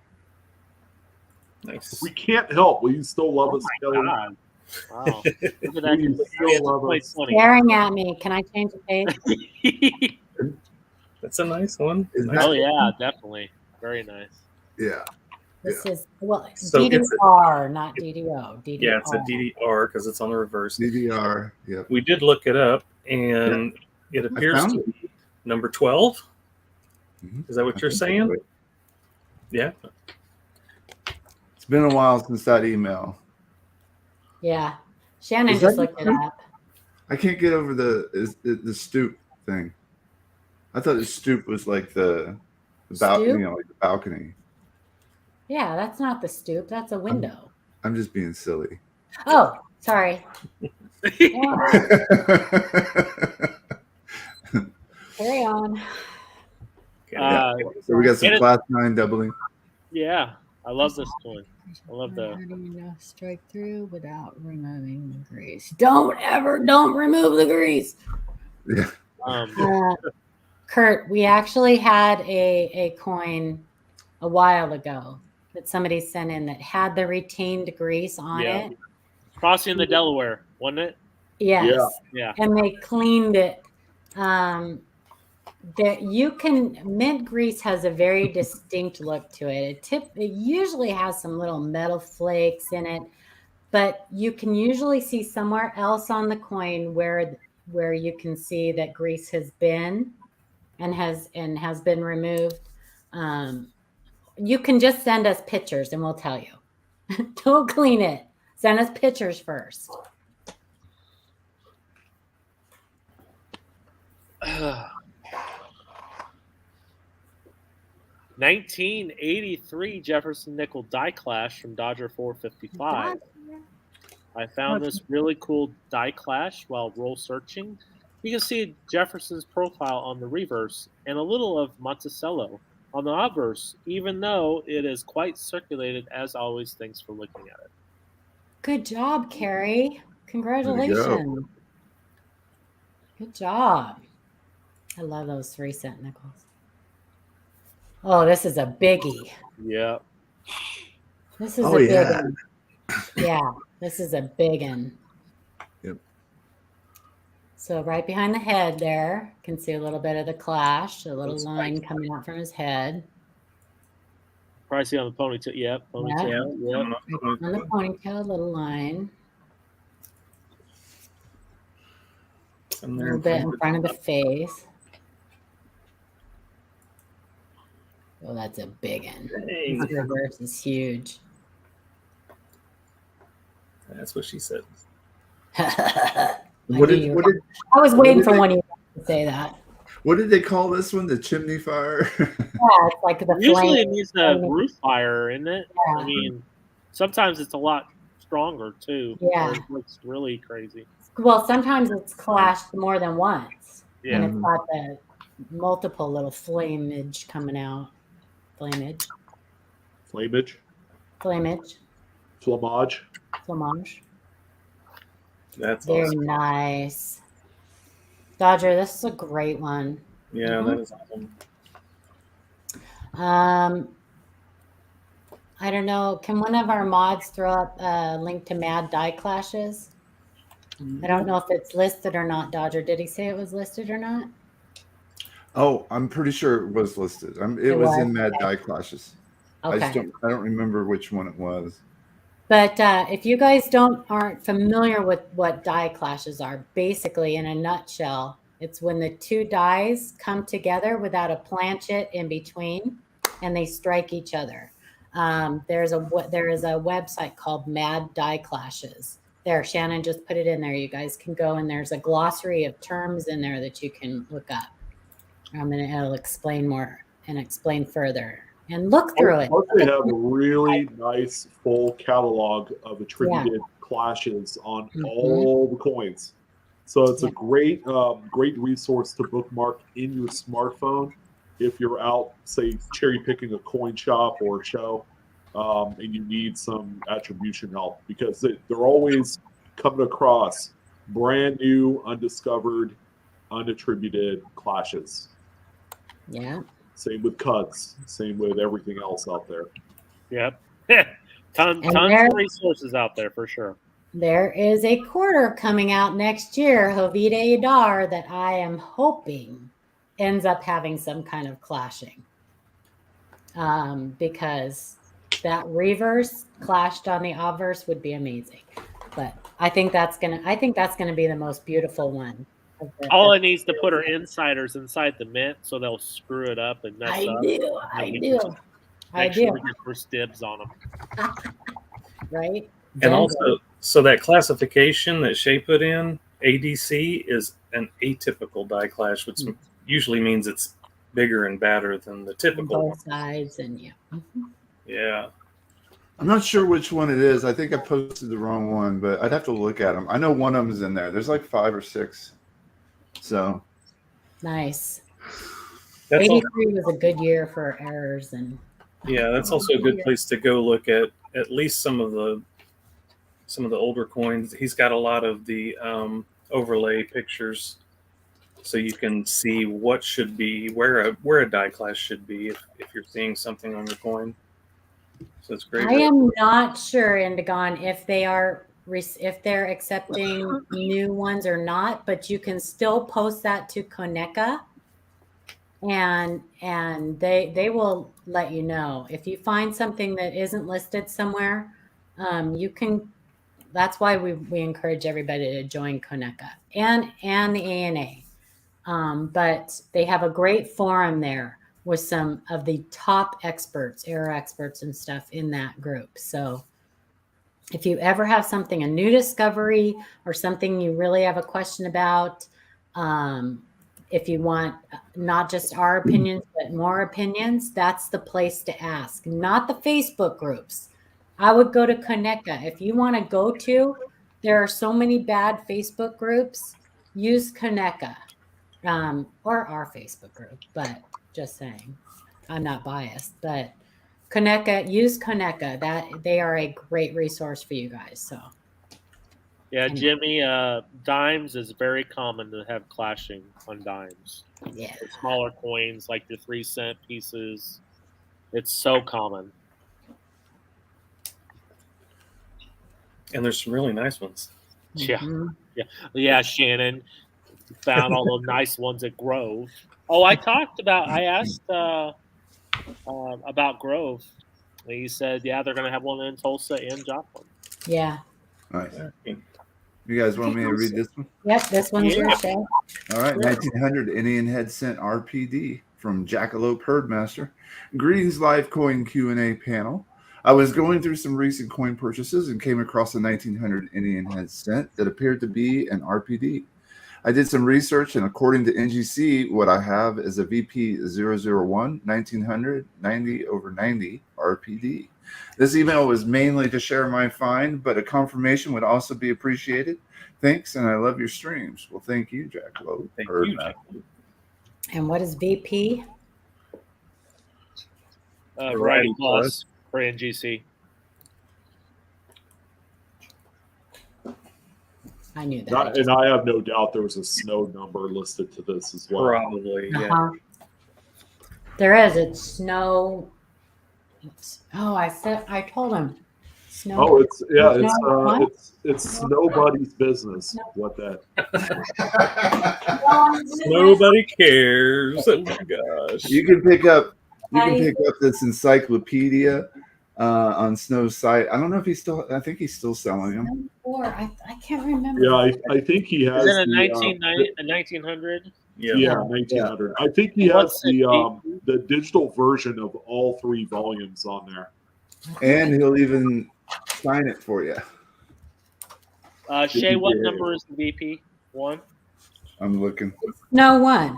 Nice. If we can't help, will you still love Oh us, my Kelly? God. Wow. Look at that. Please, still love us. staring at me. Can I change the page? That's a nice one. Is Nice. Oh that- yeah, definitely. Very nice. Yeah. This is well So it's a- DDR, not DDO. DDR. Yeah, it's a DDR because it's on the reverse. DDR. Yep. We did look it up, and it appears found to it. be number 12. Mhm. Is that what I you're think saying? that's right. Yeah. It's been a while since that email. Yeah. Shannon Is just that looked it you? up. I can't get over the stoop thing. I thought the stoop was like the balcony, Stoop? like the balcony. Yeah, that's not the stoop. That's a window. I'm just being silly. Oh, sorry. Yeah, carry on. So we got some and it- class 9 doubling. Yeah, I love this coin. I love How the. do you strike through without removing the grease? Don't remove the grease. Yeah. Kurt, we actually had a coin a while ago that somebody sent in that had the retained grease on Yeah. it. Crossing the Delaware, wasn't it? Yes. Yeah. And they cleaned it. That you can mint grease has a very distinct look to it. It usually has some little metal flakes in it, but you can usually see somewhere else on the coin where you can see that grease has been and has been removed. You can just send us pictures and we'll tell you. Don't clean it. Send us pictures first. $1983 Jefferson Nickel Die Clash from Dodger 455. I found this really cool die clash while roll searching. You can see Jefferson's profile on the reverse and a little of Monticello on the obverse, even though it is quite circulated as always. Thanks for looking at it. Good job, Carrie. There Congratulations. Good job. I love those 3-cent nickels. Oh, this is a biggie. Yeah. This is Oh, a big yeah. one. Yeah, this is a big one. Yep. So right behind the head there, you can see a little bit of the clash, a little That's line nice. coming out from his head. Probably see on the ponytail. Yeah, ponytail. Yeah. On the ponytail, a little line. A little bit in front of the face. Oh, that's a big one. Dang. His reverse is huge. That's what she said. I What knew did, you what were- did I was waiting for did one of you to say that. what did they call this one? The chimney fire? Yeah, it's like the Usually it flame. needs a roof fire, isn't it? Yeah. I mean, sometimes it's a lot stronger too. Yeah. Or it looks really crazy. Well, sometimes it's clashed more than once. Yeah. And it's got the multiple little flamage coming out. Flamage. Flamage, Flamage. flamage. Flamage. That's Very awesome. nice. Dodger, this is a great one. Yeah, that is awesome. I don't know. Can one of our mods throw up a link to Mad Die Clashes? I don't know if it's listed or not, Dodger. Did he say it was listed or not? Oh, I'm pretty sure it was listed. It It was was, in Mad okay. Die Clashes. Okay. I don't remember which one it was. But if you guys aren't familiar with what die clashes are, basically in a nutshell, It's when the two dies come together without a planchet in between, and they strike each other. There is a website called Mad Die Clashes. There, Shannon just put it in there. You guys can go, and there's a glossary of terms in there that you can look up. It'll explain more and explain further and look through it. Plus, they have a really nice full catalog of attributed clashes on all the coins. So it's a great resource to bookmark in your smartphone if you're out, say, cherry picking a coin shop or show, and you need some attribution help, because they're always coming across brand new, undiscovered, unattributed clashes. Yeah. Same with cuts. Same with everything else out there. Yep. Tons of resources out there for sure. There is a quarter coming out next year, Hovide Adar, that I am hoping ends up having some kind of clashing. Because that reverse clashed on the obverse would be amazing. But I think that's gonna be the most beautiful one. All it needs to put are insiders inside the mint, so they'll screw it up and mess up. I do. Make sure we get first dibs on them. Right. And also, so that classification that Shay put in, ADC, is an atypical die clash, which usually means it's bigger and badder than the typical on one. both sides, and Yeah. I'm not sure which one it is. I think I posted the wrong one, but I'd have to look at them. I know one of them is in there. There's like 5 or 6. So nice. That's 83 was a good year for errors, and that's also a good place to go look at least some of the older coins. He's got a lot of the overlay pictures, so you can see what should be where a die class should be if you're seeing something on your coin. So it's great. I am not sure, Indigon, if they're accepting new ones or not, but you can still post that to Koneka, and they will let you know if you find something that isn't listed somewhere. You can. That's why we encourage everybody to join Koneka and the ANA. But they have a great forum there with some of the top experts, error experts and stuff in that group. So if you ever have something, a new discovery or something you really have a question about, if you want not just our opinions, but more opinions, that's the place to ask, not the Facebook groups. I would go to Koneka. If you want to go to, there are so many bad Facebook groups, use Koneka or our Facebook group, but just saying, I'm not biased, but Koneka, use Koneka. That they are a great resource for you guys. So, yeah, Jimmy, dimes is very common to have clashing on dimes. Yeah, the smaller coins like your 3-cent pieces, it's so common. And there's some really nice ones. Yeah. Shannon found all those nice ones at Grove. Oh, I asked about Grove. He said, they're going to have one in Tulsa and Joplin. Yeah. Nice. You guys want me to read this one? Yep, this one's your show. All right, 1900 Indian Head Cent RPD from Jackalope Herdmaster. Greetings, live coin Q&A panel. I was going through some recent coin purchases and came across a 1900 Indian Head Cent that appeared to be an RPD. I did some research, and according to NGC, what I have is a VP001 1900 90/90 RPD. This email was mainly to share my find, but a confirmation would also be appreciated. Thanks, and I love your streams. Well, thank you, Jackalope. Thank you, Jack. And what is VP? Variety Plus for NGC. I knew that. And I have no doubt there was a snow number listed to this as well. Probably, yeah. There is. It's snow. I told him. Snow. Oh, it's nobody's business what that. Nobody cares. Oh my gosh. You can pick up this encyclopedia on Snow's site. I don't know if I think he's still selling them. 04. I can't remember. Yeah, I think he has Is it a the, 1900? yeah, 1900. I think he has What's it, the digital version of all 3 volumes on there. And he'll even sign it for you. Shay, what number is the VP? 1? I'm looking. No one.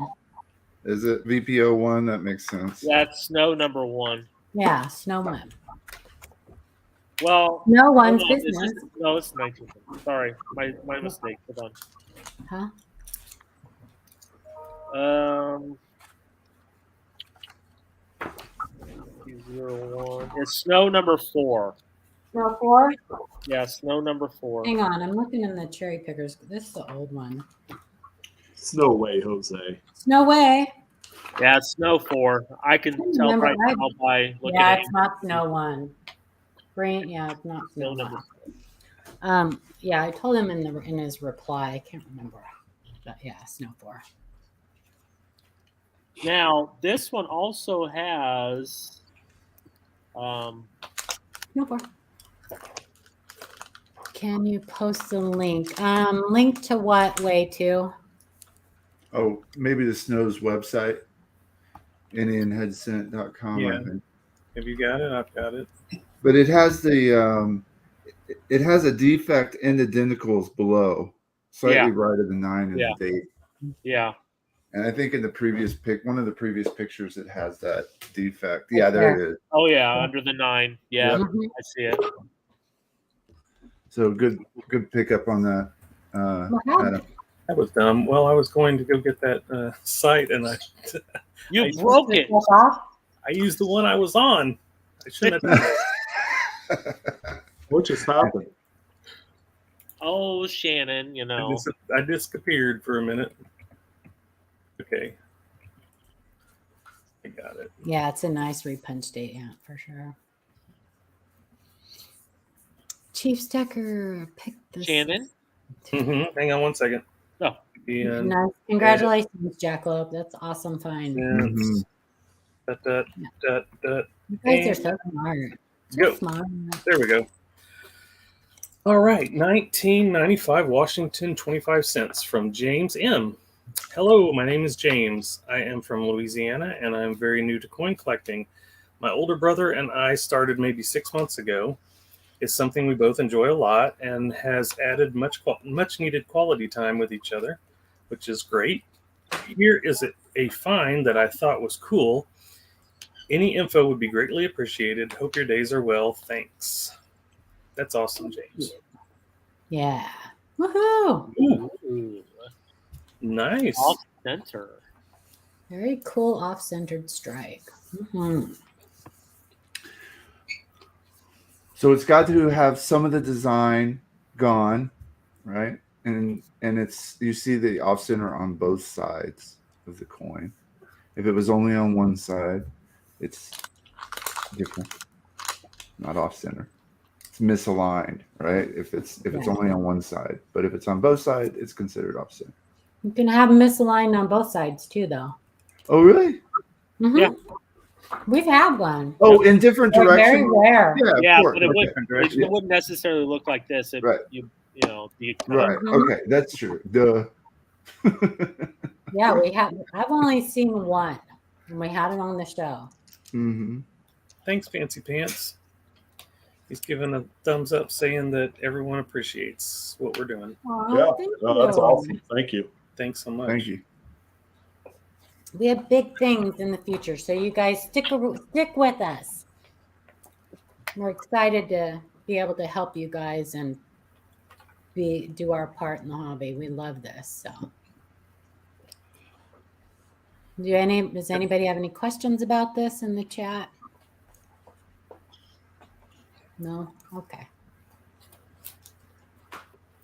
Is it VPO1? That makes sense. That's Snow number 1. Yeah, Snow One. Well, No one's hold on, business. no, it's 1900. Sorry, my mistake. Hold Huh? on. 01. It's Snow number 4. Snow 4? Yeah, Snow number 4. Hang on, I'm looking in the cherry pickers. This is the old one. No way, Jose. Snow Way. Yeah, it's Snow 4. I can tell remember, right now by looking Yeah, at it's not Snow 1. Green, yeah, it's not Snow Snow 1. number 4. Yeah, I told him in his reply. I can't remember, but yeah, Snow 4. Now, this one also has Snow 4. Can you post a link? Link to what way to? Oh, maybe the Snow's website, indianheadcent.com, Yeah. I think. Have you got it? I've got it. But it has the it has a defect in the denticles below, slightly Yeah. right of the 9 and Yeah. the date. yeah. And I think in the previous one of the previous pictures, it has that defect. Yeah, there it is. Oh yeah, under the 9. Yeah, Mhm. I see it. So good pickup on that. Well, how- Adam. That was dumb. Well, I was going to go get that site, and I You broke it. used the one I was on. I shouldn't have done that. What just happened? Oh, Shannon, you know. I disappeared for a minute. Okay. I got it. Yeah, it's a nice repunch date, yeah, for sure. Chief Stecker picked this. Shannon? Hang on one second. Oh. And Nice. Congratulations, Jackalope. That's awesome find. Mhm. You guys are so smart. So Go. smart. There we go. All right, 1995 Washington 25 cents from James M. Hello, my name is James. I am from Louisiana and I'm very new to coin collecting. My older brother and I started maybe 6 months ago. It's something we both enjoy a lot and has added much needed quality time with each other, which is great. Here is a find that I thought was cool. Any info would be greatly appreciated. Hope your days are well. Thanks. That's awesome, James. Yeah. Woohoo! Ooh, Nice. off center. Very cool off-centered strike. Mhm. So it's got to have some of the design gone, right? And it's, you see the off center on both sides of the coin. If it was only on one side, it's different, not off center. It's misaligned, right? If it's only on one side, but if it's on both sides, it's considered off center. You can have misaligned on both sides too, though. Oh, really? Mhm. Yeah. We've had one. Oh, in different They're very directions. rare. Yeah, of Yeah, course. but it, Okay. it wouldn't necessarily look like this if Right. you know, the Right. Mhm. Okay, that's true. Duh. Yeah, we have. I've only seen one, and we had it on the show. Mm-hmm. Thanks, Fancy Pants. He's giving a thumbs up saying that everyone appreciates what we're doing. Aw, Yeah, thank no, that's you. awesome. Thank you. Thanks so much. Thank you. We have big things in the future, so you guys stick with us. We're excited to be able to help you guys and do our part in the hobby. We love this. So, does anybody have any questions about this in the chat? No. Okay.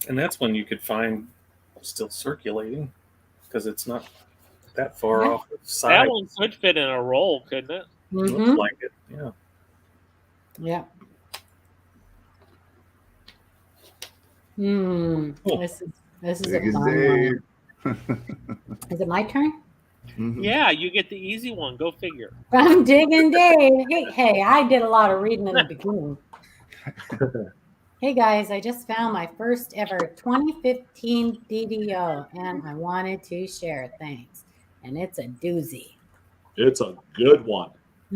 And that's when you could find still circulating because it's not that far Yeah. off the That side. one could fit in a roll, couldn't it? Looks Mm-hmm. like it. Yeah. Yeah. Cool. This is a Big as fun Dave. one. Is it my turn? Mhm. Yeah, you get the easy one. Go figure. I'm digging Dave. Hey, I did a lot of reading in the beginning. Hey guys, I just found my first ever 2015 DDO and I wanted to share. Thanks. And it's a doozy. It's a good one.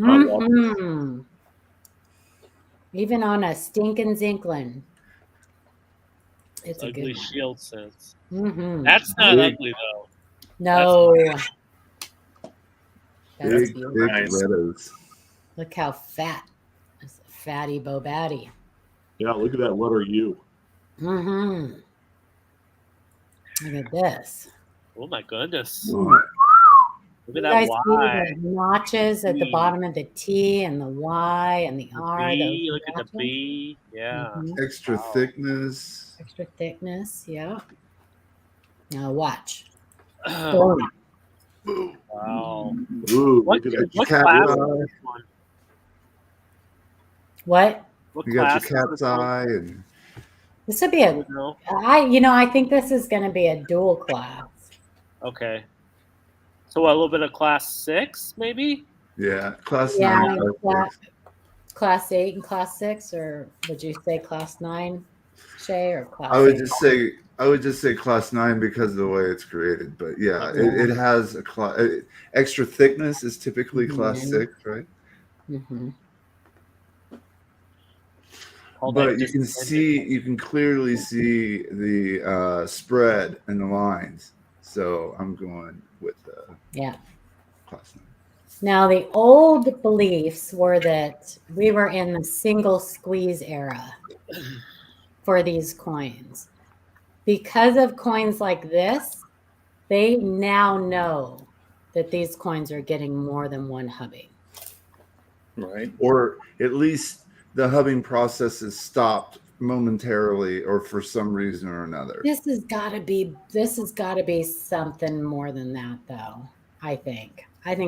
I love it. Mhm. Even on a stinking Zinklin. It's a Ugly good one. shield sense. Mhm. That's not Big. ugly though. No. That's Big, beautiful. big Nice. letters. Look how fat. That's a fatty Bobatty. Yeah, look at that letter U. Mm-hmm. Look at this. Oh my goodness. Ooh. Look at You that guys see Y. the notches at the B. bottom of the T and the Y and the The R? B. Those Look at the notches? B. Yeah. Mhm. Extra Wow. thickness. Extra thickness. Yeah. Now watch. Wow. Boom. Ooh, What, look at that. what Cat's class is eye. this one? What? What You got your class is cat's this one? eye and This would be Do you a. know? I think this is going to be a dual class. Okay. So a little bit of class 6, maybe? yeah, class Yeah, 9. class 8 and class 6, or would you say class 9, Shay, or class I would 8? just say class 9 because of the way it's created. But yeah, Yeah. it has a extra thickness is typically class Mhm. 6, right? Mm-hmm. All that But you can clearly see the spread and the lines. So I'm going with Yeah. class 9. Now, the old beliefs were that we were in the single squeeze era for these coins. Because of coins like this, they now know that these coins are getting more than one hubbing. Right. Or at least the hubbing process is stopped momentarily or for some reason or another. This has got to be something more than that, though. I think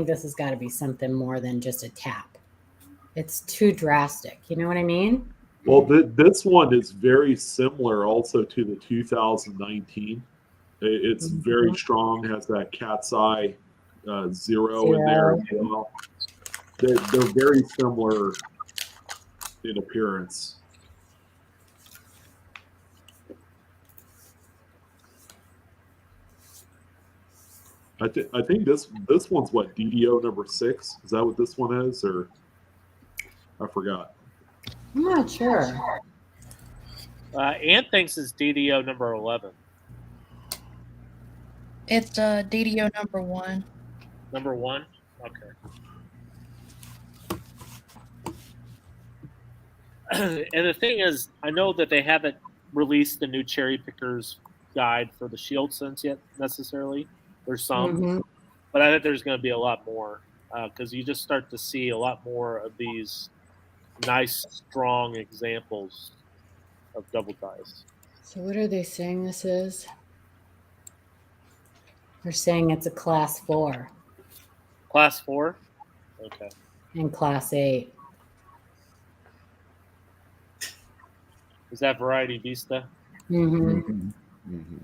this has got to be something more than just a tap. It's too drastic. You know what I mean? Well, this one is very similar also to the 2019. It's very strong, has that cat's eye zero in there as well. They're very similar in appearance. I think this one's what, DDO number 6? Is that what this one is, or I forgot? I'm not sure. Ann thinks it's DDO number 11. It's DDO number 1. Number 1? Okay. And the thing is, I know that they haven't released the new cherry pickers guide for the shield sense yet necessarily. There's some, Mhm. but I think there's going to be a lot more because you just start to see a lot more of these nice, strong examples of double dice. So what are they saying this is? They're saying it's a class 4 Class 4? Okay. and class 8. Is that Variety Vista? Mm-hmm. Mhm. Mhm.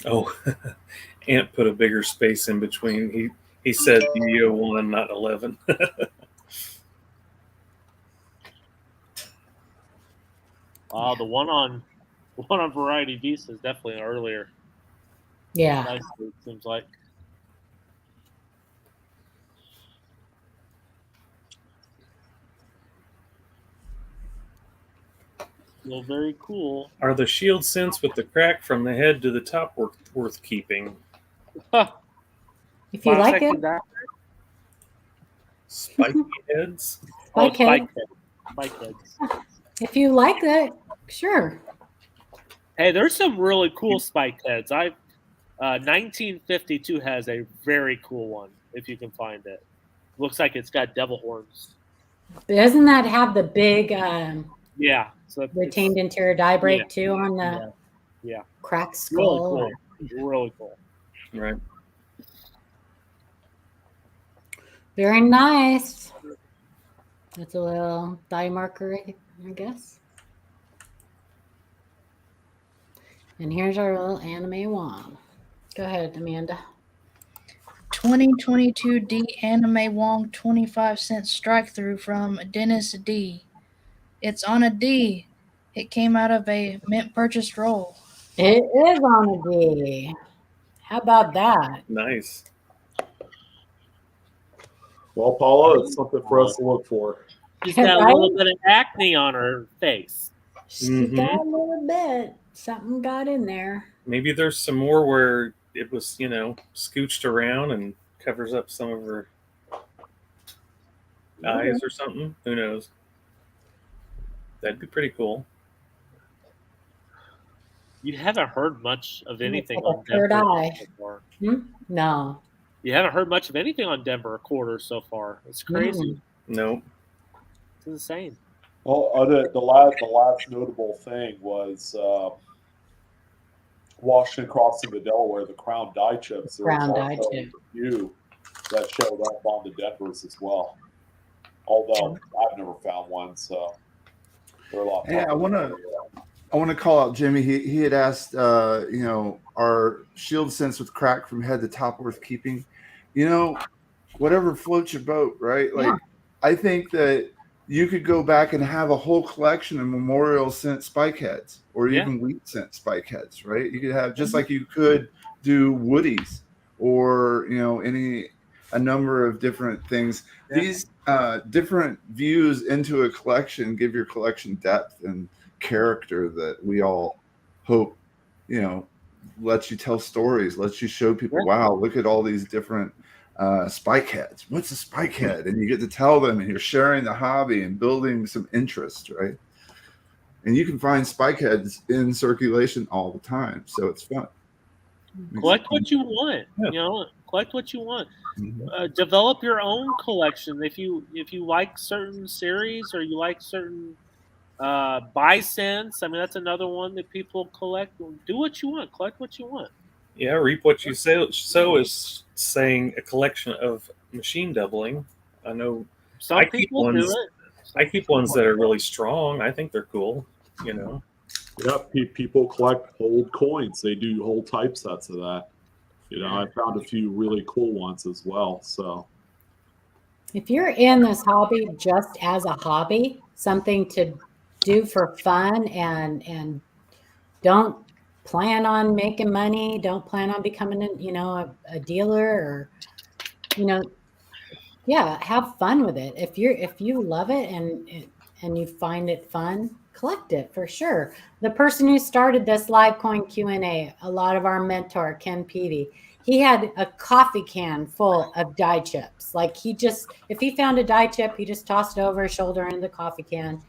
Oh, Ant put a bigger space in between. He said DDO 1, not 11. The one on Variety Vista is definitely earlier. Yeah. Nice, it seems like. Well, very cool. Are the shield scents with the crack from the head to the top worth keeping? If you like it, Spiky heads? Spike head. Spike heads. If you like it, sure. Hey, there's some really cool spike heads. 1952 has a very cool one, if you can find it. Looks like it's got devil horns. Doesn't that have the big Yeah. So retained interior die break too on the yeah. cracked Really skull? cool. Really cool. Right. Very nice. That's a little die marker, I guess. And here's our little anime wand. Go ahead, Amanda. 2022 D Anime Wong 25-cent strike through from Dennis D. It's on a D. It came out of a mint purchased roll. It is on a D. How about that? Nice. Well, Paula, it's something for us to look for. She's got a Right? little bit of acne on her face. She got a little bit. Something got in there. Maybe there's some more where it was, scooched around and covers up some of her eyes or something. Who knows? That'd be pretty cool. You haven't heard much of anything like on a third Denver eye. so far. No. You haven't heard much of anything on Denver quarter so far. It's crazy. Nope. It's insane. Well, the last notable thing was Washington crossing the Delaware, the Crown die chips. There Crown was die also chip. a few that showed up on the Denvers as well. Although I've never found one, so they're a lot. Yeah, I want to call out Jimmy. He had asked, are shield scents with crack from head to top worth keeping? Whatever floats your boat, right? Like, I think that you could go back and have a whole collection of memorial scent spike heads, or even wheat scent spike heads, right? You could have, just like you could do woodies, or a number of different things. Yeah. These different views into a collection give your collection depth and character that we all hope, lets you tell stories, lets you show people, wow, look at all these different spike heads. What's a spike head? And you get to tell them, and you're sharing the hobby and building some interest, right? And you can find spike heads in circulation all the time, so it's fun. Collect what you want. Collect what you want. Develop your own collection. If you like certain series, or you like certain buy scents, that's another one that people collect. Do what you want. Collect what you want. Yeah, reap what you sow. So is saying a collection of machine doubling. I know some people do it. I keep ones that are really strong. I think they're cool. Yeah, people collect old coins. They do whole typesets of that. I found a few really cool ones as well. So, if you're in this hobby just as a hobby, something to do for fun, and don't plan on making money, don't plan on becoming a dealer, or have fun with it. If you love it and you find it fun, collect it for sure. The person who started this live coin Q&A, a lot of our mentor Ken Peavy, he had a coffee can full of die chips. Like, if he found a die chip, he just tossed it over his shoulder into the coffee can.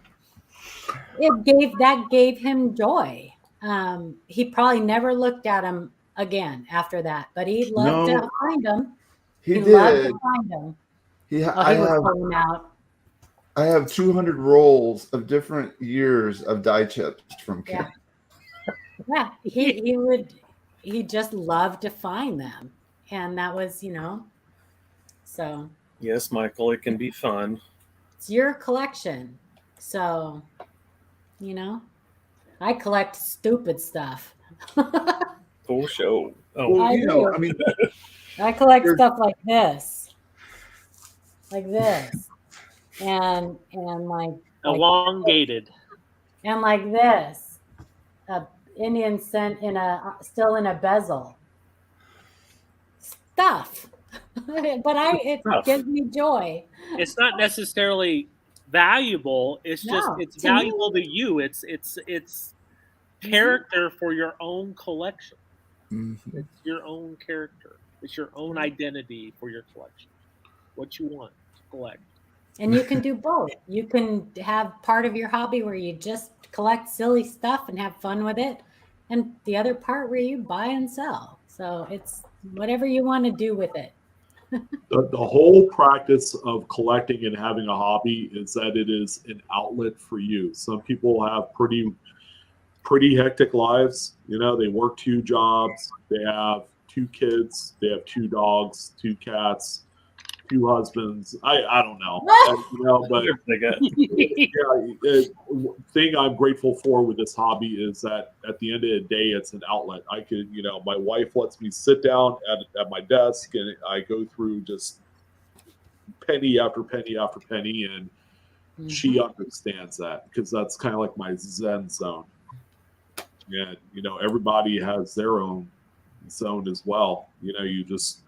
That gave him joy. He probably never looked at them again after that, but he loved to find them. He did. Loved to find them. He was pulling out. I have 200 rolls of different years of die chips from Ken. Yeah, he just loved to find them, and that was so. Yes, Michael, it can be fun. It's your collection, so I collect stupid stuff. Full show. Oh, Well, I collect stuff like this, and like elongated, and like this, Indian scent still in a bezel. Stuff, but it gives me joy. It's not necessarily valuable. It's it's valuable to you. It's character for your own collection. Mm-hmm. It's your own character. It's your own identity for your collection. What you want to collect. And you can do both. You can have part of your hobby where you just collect silly stuff and have fun with it, and the other part where you buy and sell. So it's whatever you want to do with it. The whole practice of collecting and having a hobby is that it is an outlet for you. Some people have pretty hectic lives. They work 2 jobs. They have 2 kids. They have 2 dogs, 2 cats, two husbands. I don't know, but They got thing I'm grateful for with this hobby is that at the end of the day, it's an outlet. I could, my wife lets me sit down at my desk and I go through just penny after penny after penny, and she understands that because that's kind of like my Zen zone. And everybody has their own zone as well. You just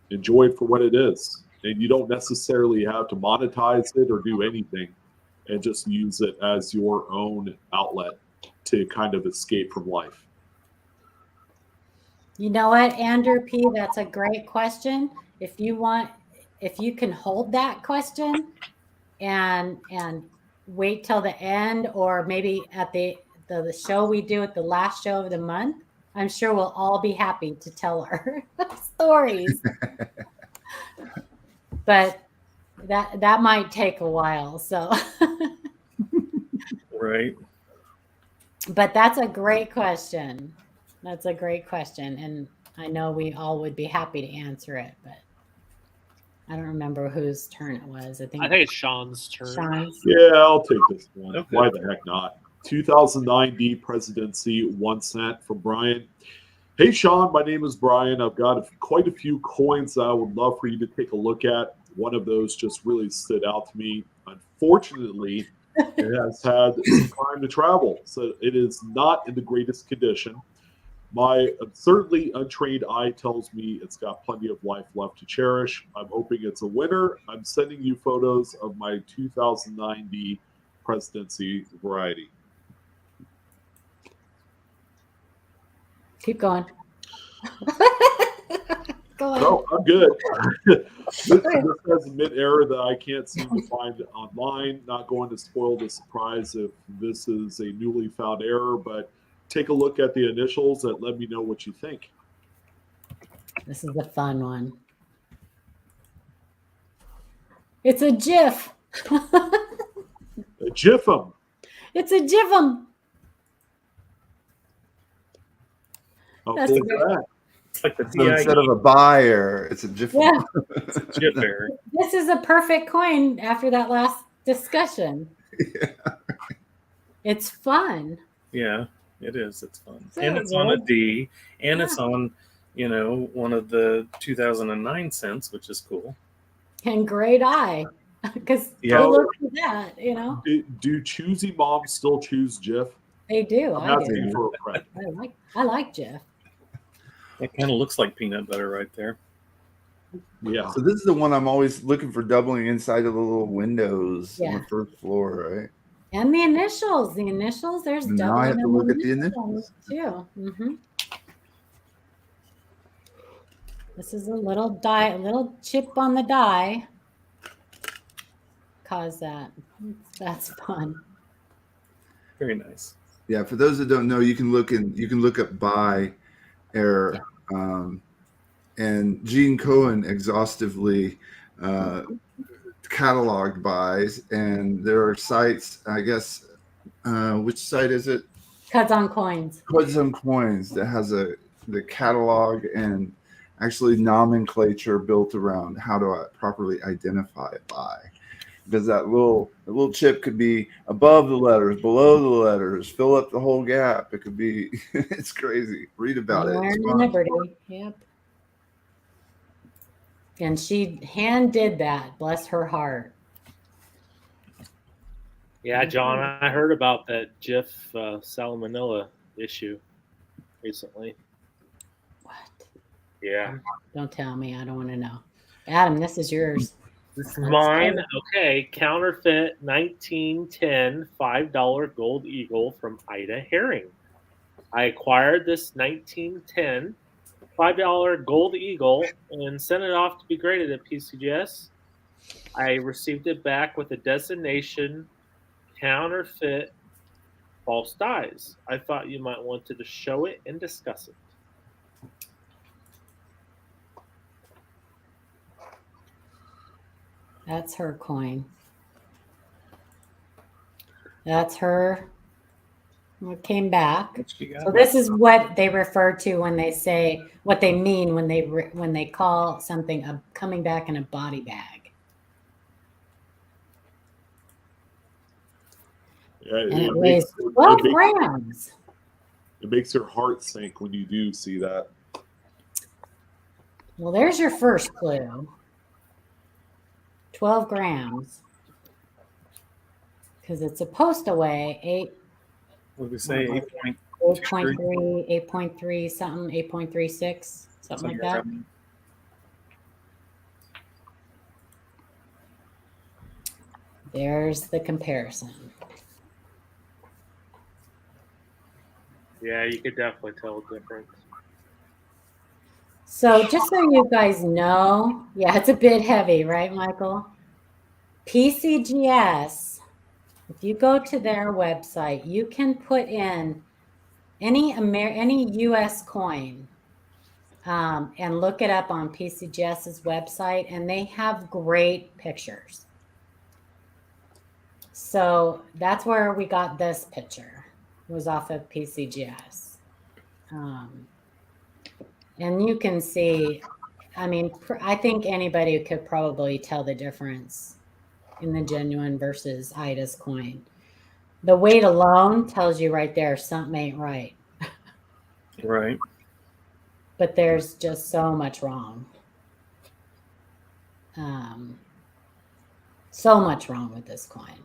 enjoy it for what it is, and you don't necessarily have to monetize it or do anything, and just use it as your own outlet to kind of escape from life. You know what, Andrew P., that's a great question. If you can hold that question and wait till the end, or maybe at the show we do at the last show of the month, I'm sure we'll all be happy to tell our stories. But that might take a while. So right. But that's a great question. That's a great question. And I know we all would be happy to answer it, but I don't remember whose turn it was. I think it's Sean's turn. Sean's. Yeah, I'll take this one. Okay. Why the heck not? 2009 D Presidency, 1 cent from Brian. Hey, Sean, my name is Brian. I've got quite a few coins that I would love for you to take a look at. One of those just really stood out to me. Unfortunately, it has had some time to travel, so it is not in the greatest condition. My absurdly untrained eye tells me it's got plenty of life left to cherish. I'm hoping it's a winner. I'm sending you photos of my 2009 D Presidency variety. Keep going. Go on. No, I'm good. This has a mid-error that I can't seem to find online. Not going to spoil the surprise if this is a newly found error, but take a look at the initials and let me know what you think. This is a fun one. It's a GIF. A GIF'em. It's a GIF'em. How That's cool is great. that? It's like the So DI. instead of a buyer, it's a GIF. Yeah. It's a GIF error. This is a perfect coin after that last discussion. Yeah. It's fun. Yeah, it is. It's fun. So And it's on a good. D, and it's Yeah. on, one of the 2009 cents, which is cool. And great eye. Because Yeah. look at that, Do choosy moms still choose GIF? They do. I'm I asking do. for a friend. I like Jeff. It kind of looks like peanut butter right there. Yeah. So this is the one I'm always looking for, doubling inside of the little windows on Yeah. the first floor, right? And the initials. The initials, there's Now I have to doubling look at the initials too. This is a little die, a little chip on the die. Cause that. That's fun. Very nice. Yeah, for those that don't know, you can look up buy error. And Gene Cohen exhaustively cataloged buys, and there are sites, I guess, which site is it? Cuts on coins. Cuts on Coins that has the catalog and actually nomenclature built around how to properly identify a buy. Because that little chip could be above the letters, below the letters, fill up the whole gap. It could be, it's crazy. Read about it. Anywhere It's in fun. Liberty. Yep. And she hand did that. Bless her heart. Yeah, John, I heard about that GIF salmonella issue recently. What? Yeah. Don't tell me. I don't want to know. Adam, this is yours. This is mine. Okay. Counterfeit 1910 $5 gold eagle from Ida Herring. I acquired this 1910 $5 gold eagle and sent it off to be graded at PCGS. I received it back with a designation counterfeit false dies. I thought you might want to show it and discuss it. That's her coin. That's her It came back. What you got? So this is what they refer to when they say what they mean when they call something coming back in a body bag. Yeah, And it weighs 12 grams. It makes your heart sink when you do see that. Well, there's your first clue. 12 grams. Because it's supposed to weigh What did we say? 8.3, 8.3 something, 8.36, something like that. There's the comparison. Yeah, you could definitely tell the difference. So just so you guys know, yeah, it's a bit heavy, right, Michael? PCGS, if you go to their website, you can put in any US coin and look it up on PCGS's website, and they have great pictures. So that's where we got this picture, was off of PCGS. And you can see, I mean, I think anybody could probably tell the difference in the genuine versus Ida's coin. The weight alone tells you right there something ain't right. Right. But there's just so much wrong. So much wrong with this coin.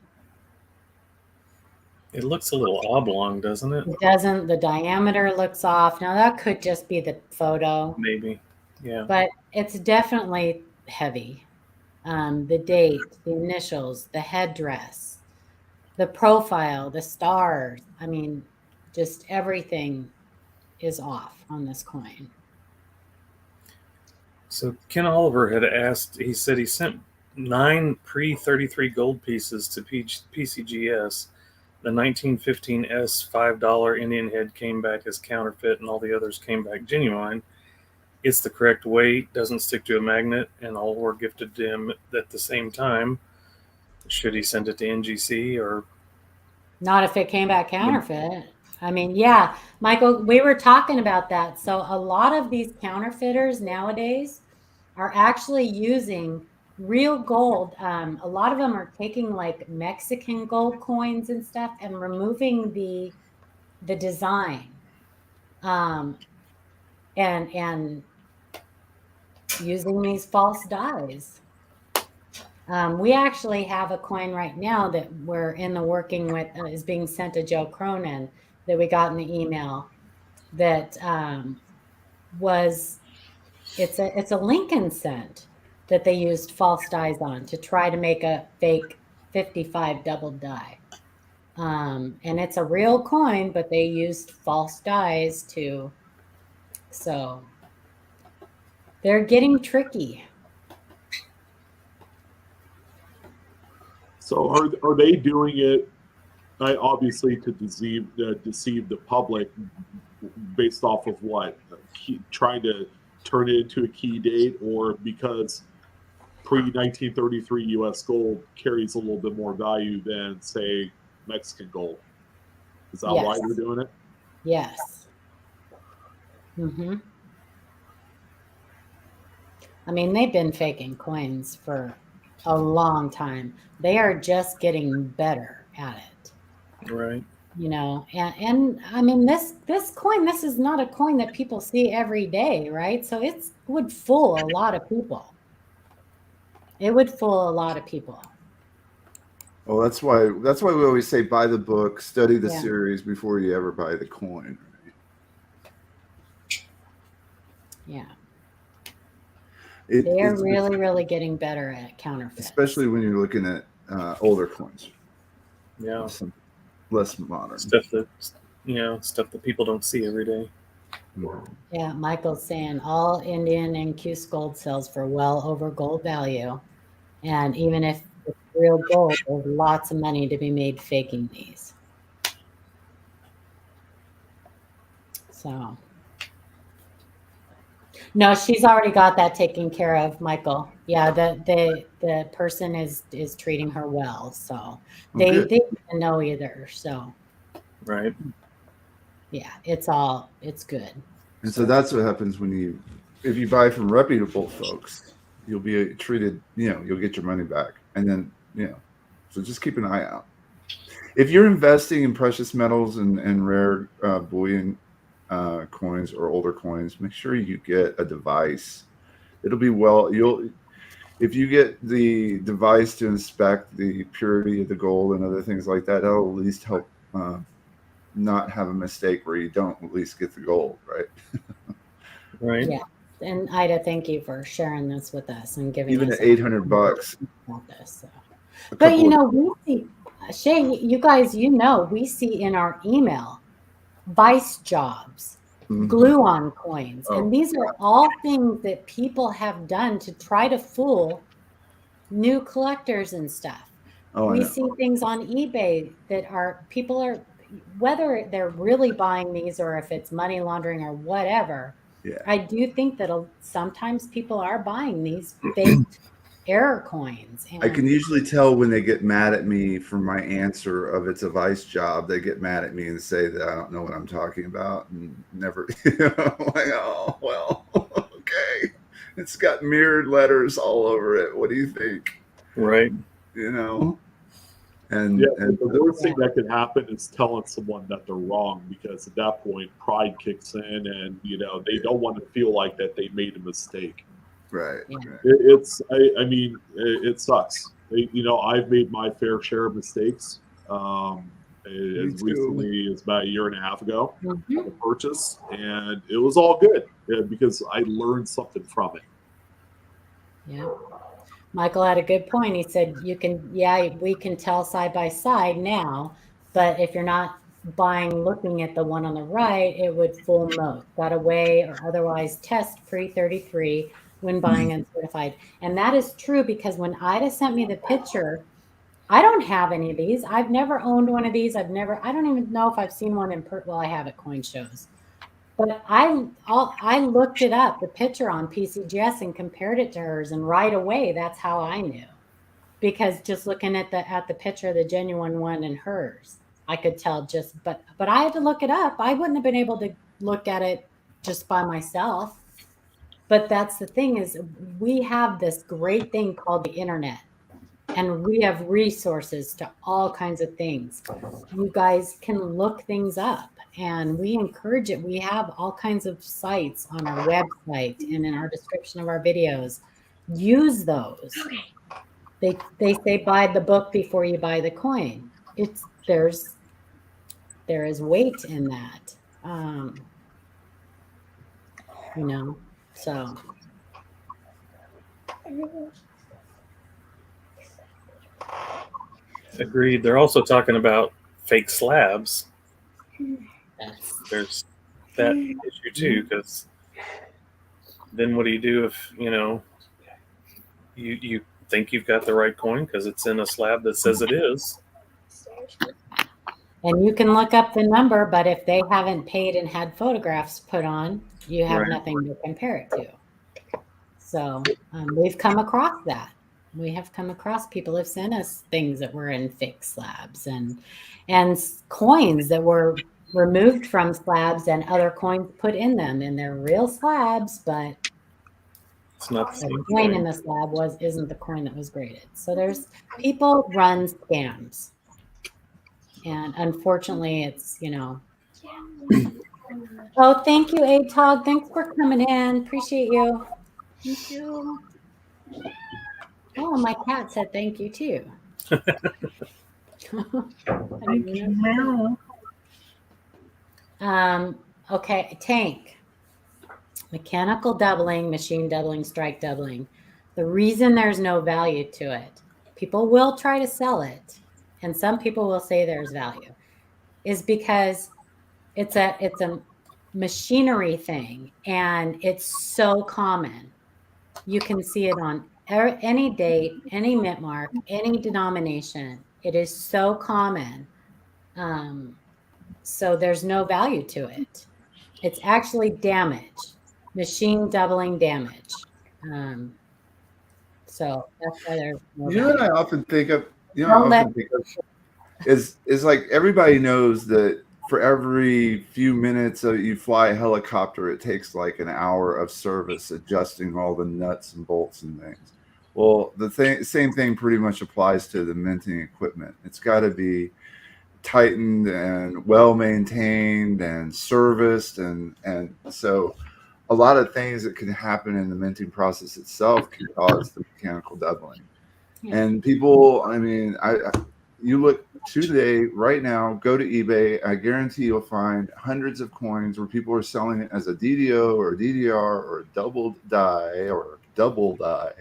It looks a little oblong, doesn't it? It doesn't. The diameter looks off. Now that could just be the photo. Maybe. Yeah. But it's definitely heavy. The date, the initials, the headdress, the profile, the stars. I mean, just everything is off on this coin. So Ken Oliver had asked, he said he sent 9 pre-33 gold pieces to PCGS. The 1915 S $5 Indian head came back as counterfeit, and all the others came back genuine. It's the correct weight, doesn't stick to a magnet, and all were gifted to him at the same time. Should he send it to NGC or? Not if it came back counterfeit. I mean, yeah, Michael, we were talking about that. So a lot of these counterfeiters nowadays are actually using real gold. A lot of them are taking like Mexican gold coins and stuff and removing the design, and using these false dies. We actually have a coin right now that we're in the working with, is being sent to Joe Cronin, that we got in the email, that it's a Lincoln cent that they used false dies on to try to make a fake 55 double die. And it's a real coin, but they used false dies to, so they're getting tricky. So are they doing it obviously to deceive the public based off of what? Trying to turn it into a key date, or because pre-1933 U.S. gold carries a little bit more value than, say, Mexican gold? Is that why they're doing it? Yes. Mm-hmm. I mean, they've been faking coins for a long time. They are just getting better at it. Right. You know, and I mean, this coin, this is not a coin that people see every day, right? So it would fool a lot of people. It would fool a lot of people. Well, that's why we always say buy the book, study the series before you ever buy the coin. Right? Yeah. They are really, really getting better at counterfeit. Especially when you're looking at older coins. Yeah. Some less modern. Stuff that people don't see every day. Yeah, Michael's saying all Indian and Cuse gold sells for well over gold value. And even if it's real gold, there's lots of money to be made faking these. So, no, she's already got that taken care of, Michael. Yeah, the person is treating her well. So they didn't know either. So Right. Yeah, it's good. And so that's what happens if you buy from reputable folks, you'll be treated, you'll get your money back. And then, so just keep an eye out. If you're investing in precious metals and rare bullion coins or older coins, make sure you get a device. It'll be if you get the device to inspect the purity of the gold and other things like that, that'll at least help not have a mistake where you don't at least get the gold, right? Right. Yeah. And Ida, thank you for sharing this with us and giving Even us at $800 about this. So. But we see, Shay, you guys, we see in our email vice jobs, glue on coins. And these are all things that people have done to try to fool new collectors and stuff. We see things on eBay that whether they're really buying these or if it's money laundering or whatever. Yeah. I do think that sometimes people are buying these faked error coins. And I can usually tell when they get mad at me for my answer of it's a vice job. They get mad at me and say that I don't know what I'm talking about and never, like, oh, well, okay. It's got mirrored letters all over it. What do you think? Right. And the worst thing that could happen is telling someone that they're wrong, because at that point pride kicks in, and they don't want to feel like that they made a mistake. Right. Yeah. It sucks. I've made my fair share of mistakes. As recently as about a year and a half ago, on a purchase, and it was all good because I learned something from it. Yeah. Michael had a good point. He said, we can tell side by side now, but if you're not looking at the one on the right, it would fool most. Got away or otherwise test pre-33 when buying uncertified. And that is true, because when Ida sent me the picture, I don't have any of these. I've never owned one of these. I don't even know if I've seen one I have at coin shows. But I looked it up, the picture on PCGS, and compared it to hers, and right away that's how I knew, because just looking at the picture, the genuine one and hers, I could tell. But I had to look it up. I wouldn't have been able to look at it just by myself. But that's the thing, is we have this great thing called the internet, and we have resources to all kinds of things. You guys can look things up, and we encourage it. We have all kinds of sites on our website and in our description of our videos. Use those. They say buy the book before you buy the coin. There is weight in that. So. Agreed. They're also talking about fake slabs. There's that issue too, because then what do you do if you think you've got the right coin because it's in a slab that says it is? And you can look up the number, but if they haven't paid and had photographs put on, you have nothing to compare it to. So we've come across that. We have come across people have sent us things that were in fake slabs and coins that were removed from slabs and other coins put in them, and they're real slabs, but it's not the coin in the slab isn't the coin that was graded. So there's people run scams, and unfortunately, it's Oh, thank you, ATOG. Thanks for coming in. Appreciate you. Thank you. Oh, my cat said thank you too. Thank you. Okay, tank. Mechanical doubling, machine doubling, strike doubling. The reason there's no value to it, people will try to sell it, and some people will say there's value, is because it's a machinery thing, and it's so common. You can see it on any date, any mint mark, any denomination. It is so common. So there's no value to it. It's actually damage, machine doubling damage. So that's why there's no what I often think of? Is like everybody knows that for every few minutes that you fly a helicopter, it takes like an hour of service adjusting all the nuts and bolts and things. Well, same thing pretty much applies to the minting equipment. It's got to be tightened and well maintained and serviced, and so a lot of things that can happen in the minting process itself can cause the mechanical doubling. And people, I mean, you look today, right now, go to eBay. I guarantee you'll find hundreds of coins where people are selling it as a DDO or a DDR or a double die,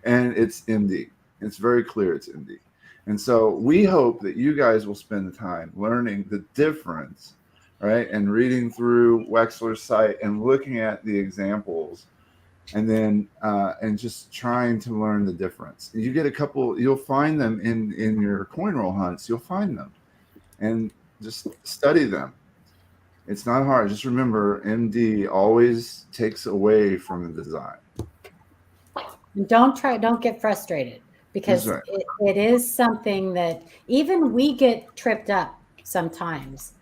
and it's MD. It's very clear it's MD. And so we hope that you guys will spend the time learning the difference, right, and reading through Wexler's site and looking at the examples, and then and just trying to learn the difference. You get a couple, you'll find them in your coin roll hunts. You'll find them, and just study them. It's not hard. Just remember, MD always takes away from the design. Don't get frustrated, because Right. it is something that even we get tripped up sometimes.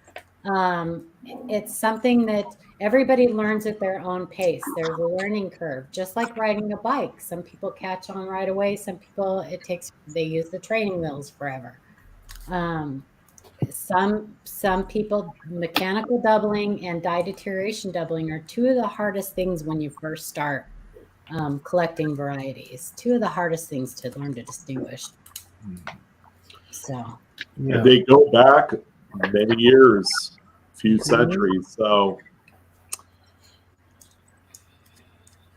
It's something that everybody learns at their own pace. There's a learning curve, just like riding a bike. Some people catch on right away. Some people, they use the training wheels forever. Some people, mechanical doubling and die deterioration doubling are two of the hardest things when you first start collecting varieties. Two of the hardest things to learn to distinguish. So And they go back many years, few centuries. So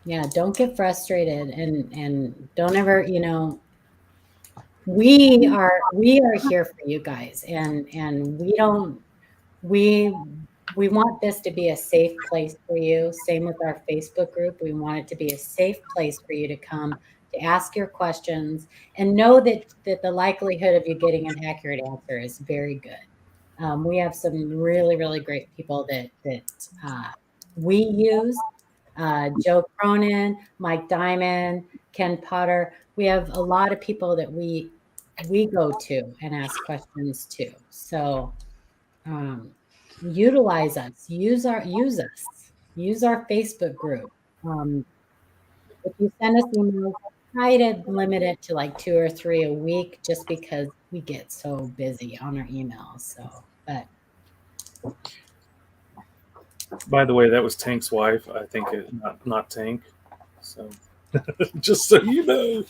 yeah, don't get frustrated, and don't ever, we are here for you guys, and we want this to be a safe place for you. Same with our Facebook group. We want it to be a safe place for you to come to ask your questions, and know that the likelihood of you getting an accurate answer is very good. We have some really, really great people that we use. Joe Cronin, Mike Diamond, Ken Potter. We have a lot of people that we go to and ask questions to. So utilize us. Use our Facebook group. If you send us emails, try to limit it to like 2 or 3 a week, just because we get so busy on our emails. So, but By the way, that was Tank's wife. I think not Tank. So just so you know.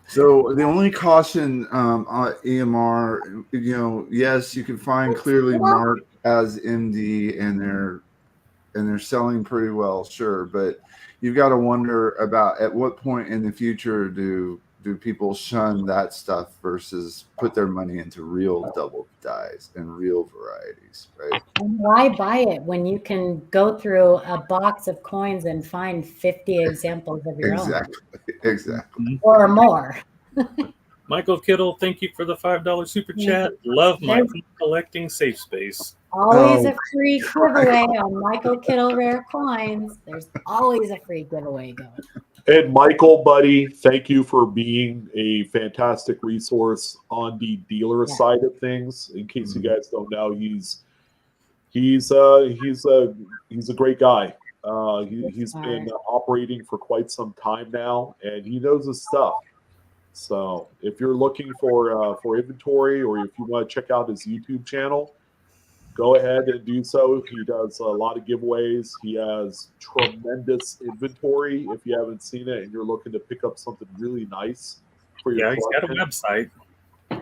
So the only caution on EMR, yes, you can find clearly marked as MD, and they're selling pretty well, sure, but you've got to wonder about at what point in the future do people shun that stuff versus put their money into real double dies and real varieties, right? And why buy it when you can go through a box of coins and find 50 examples of your own? Exactly. Or more. Michael Kittle, thank you for the $5 super chat. Love my collecting safe space. Always a free giveaway on Michael Kittle Rare Coins. There's always a free giveaway going. And Michael, buddy, thank you for being a fantastic resource on the dealer side of things. In case you guys don't know, he's a great guy. He's been operating for quite some time now, and he knows his stuff. So if you're looking for inventory, or if you want to check out his YouTube channel, go ahead and do so. He does a lot of giveaways. He has tremendous inventory. If you haven't seen it and you're looking to pick up something really nice for your he's got a website.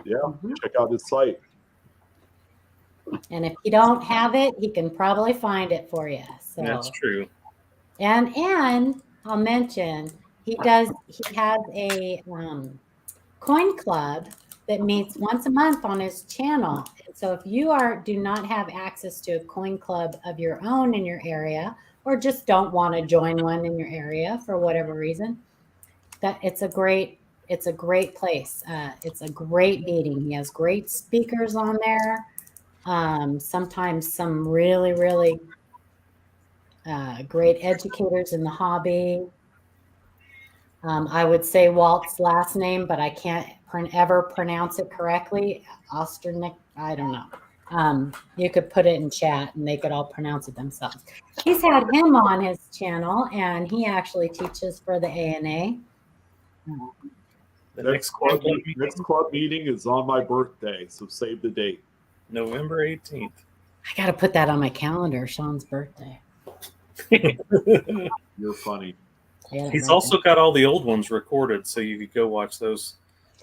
Yeah, check out his site. And if you don't have it, he can probably find it for you. So that's true. And I'll mention he has a coin club that meets once a month on his channel. So if you do not have access to a coin club of your own in your area, or just don't want to join one in your area for whatever reason, that it's a great place. It's a great meeting. He has great speakers on there. Sometimes some really, really great educators in the hobby. I would say Walt's last name, but I can't ever pronounce it correctly. Osternick, I don't know. you could put it in chat and they could all pronounce it themselves. He's had him on his channel, and he actually teaches for the ANA. The Next club meeting is on my birthday, so save the date. November 18th. I got to put that on my calendar. Sean's birthday. You're funny. He's also got all the old ones recorded, so you could go watch those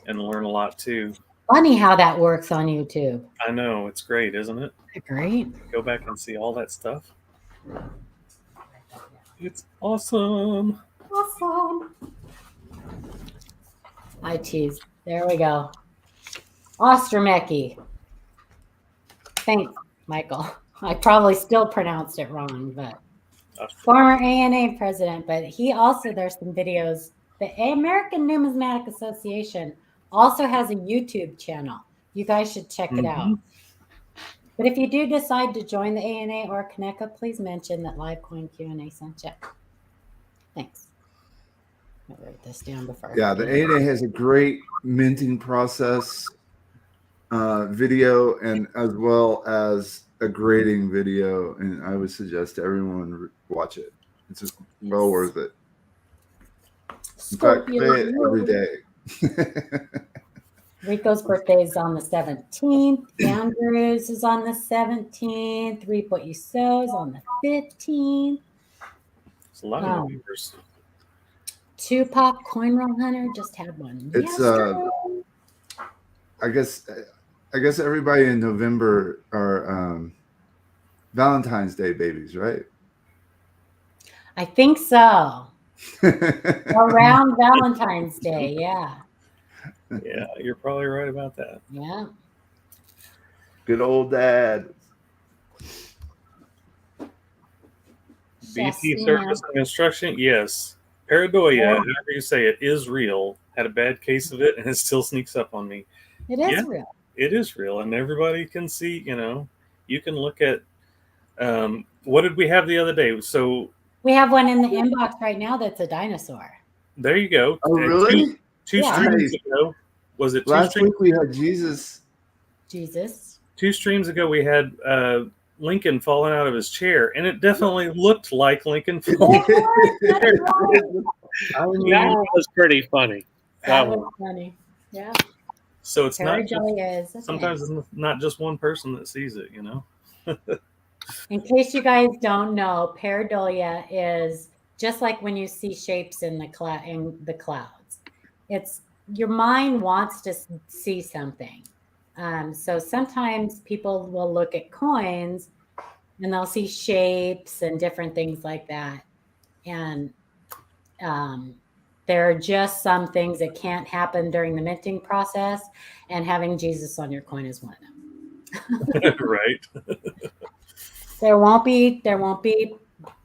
and learn a lot too. Funny how that works on YouTube. I know, it's great, isn't it? Great. Go back and see all that stuff. It's awesome. Awesome. I tease. There we go. Ostromecki. Thanks, Michael. I probably still pronounced it wrong, but former ANA president. But he also, there's some videos. The American Numismatic Association also has a YouTube channel. You guys should check it out. But if you do decide to join the ANA or Coneca, please mention that Livecoin Q&A sent you. Thanks. I'll write this down before. Yeah, the ANA has a great minting process video, and as well as a grading video, and I would suggest everyone watch it. It's just well worth it. In fact, play it every day. Rico's birthday is on the 17th. Andrew's is on the 17th. Reap What You Sow is on the 15th. It's a lot of members. Tupac Coin Roll Hunter just had one. It's I guess everybody in November are Valentine's Day babies, right? I think so. Around Valentine's Day, yeah. Yeah, you're probably right about that. Yeah. Good old dad. BT Service and Construction, yes. Pareidoia, however you say it, is real. Had a bad case of it, and it still sneaks up on me. It is real. It is real, and everybody can see, you can look at, what did we have the other day? So we have one in the inbox right now that's a dinosaur. There you go. Oh, really? Two streams ago, was it last week we had Jesus. 2 streams ago we had Lincoln falling out of his chair, and it definitely looked like Lincoln falling. That was pretty funny. That was funny. Yeah. So it's not just, sometimes it's not just one person that sees it, In case you guys don't know, pareidolia is just like when you see shapes in the clouds. It's your mind wants to see something. So sometimes people will look at coins and they'll see shapes and different things like that. And there are just some things that can't happen during the minting process, and having Jesus on your coin is one of them. Right. There won't be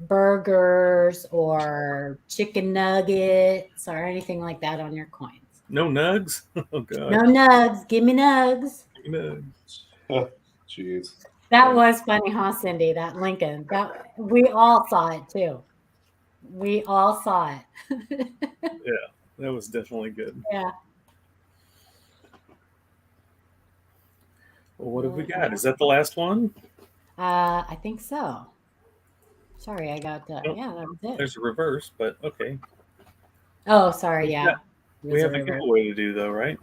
burgers or chicken nuggets or anything like that on your coins. No nugs? Oh god. No nugs. Give me nugs. Jeez. That was funny, huh, Cindy? That Lincoln. That we all saw it too. We all saw it. Yeah, that was definitely good. Yeah. Well, what have we got? Is that the last one? I think so. Sorry, I got that. Yeah, that was it. There's a reverse, but okay. Oh, sorry. Yeah. We have a giveaway to do, though, right?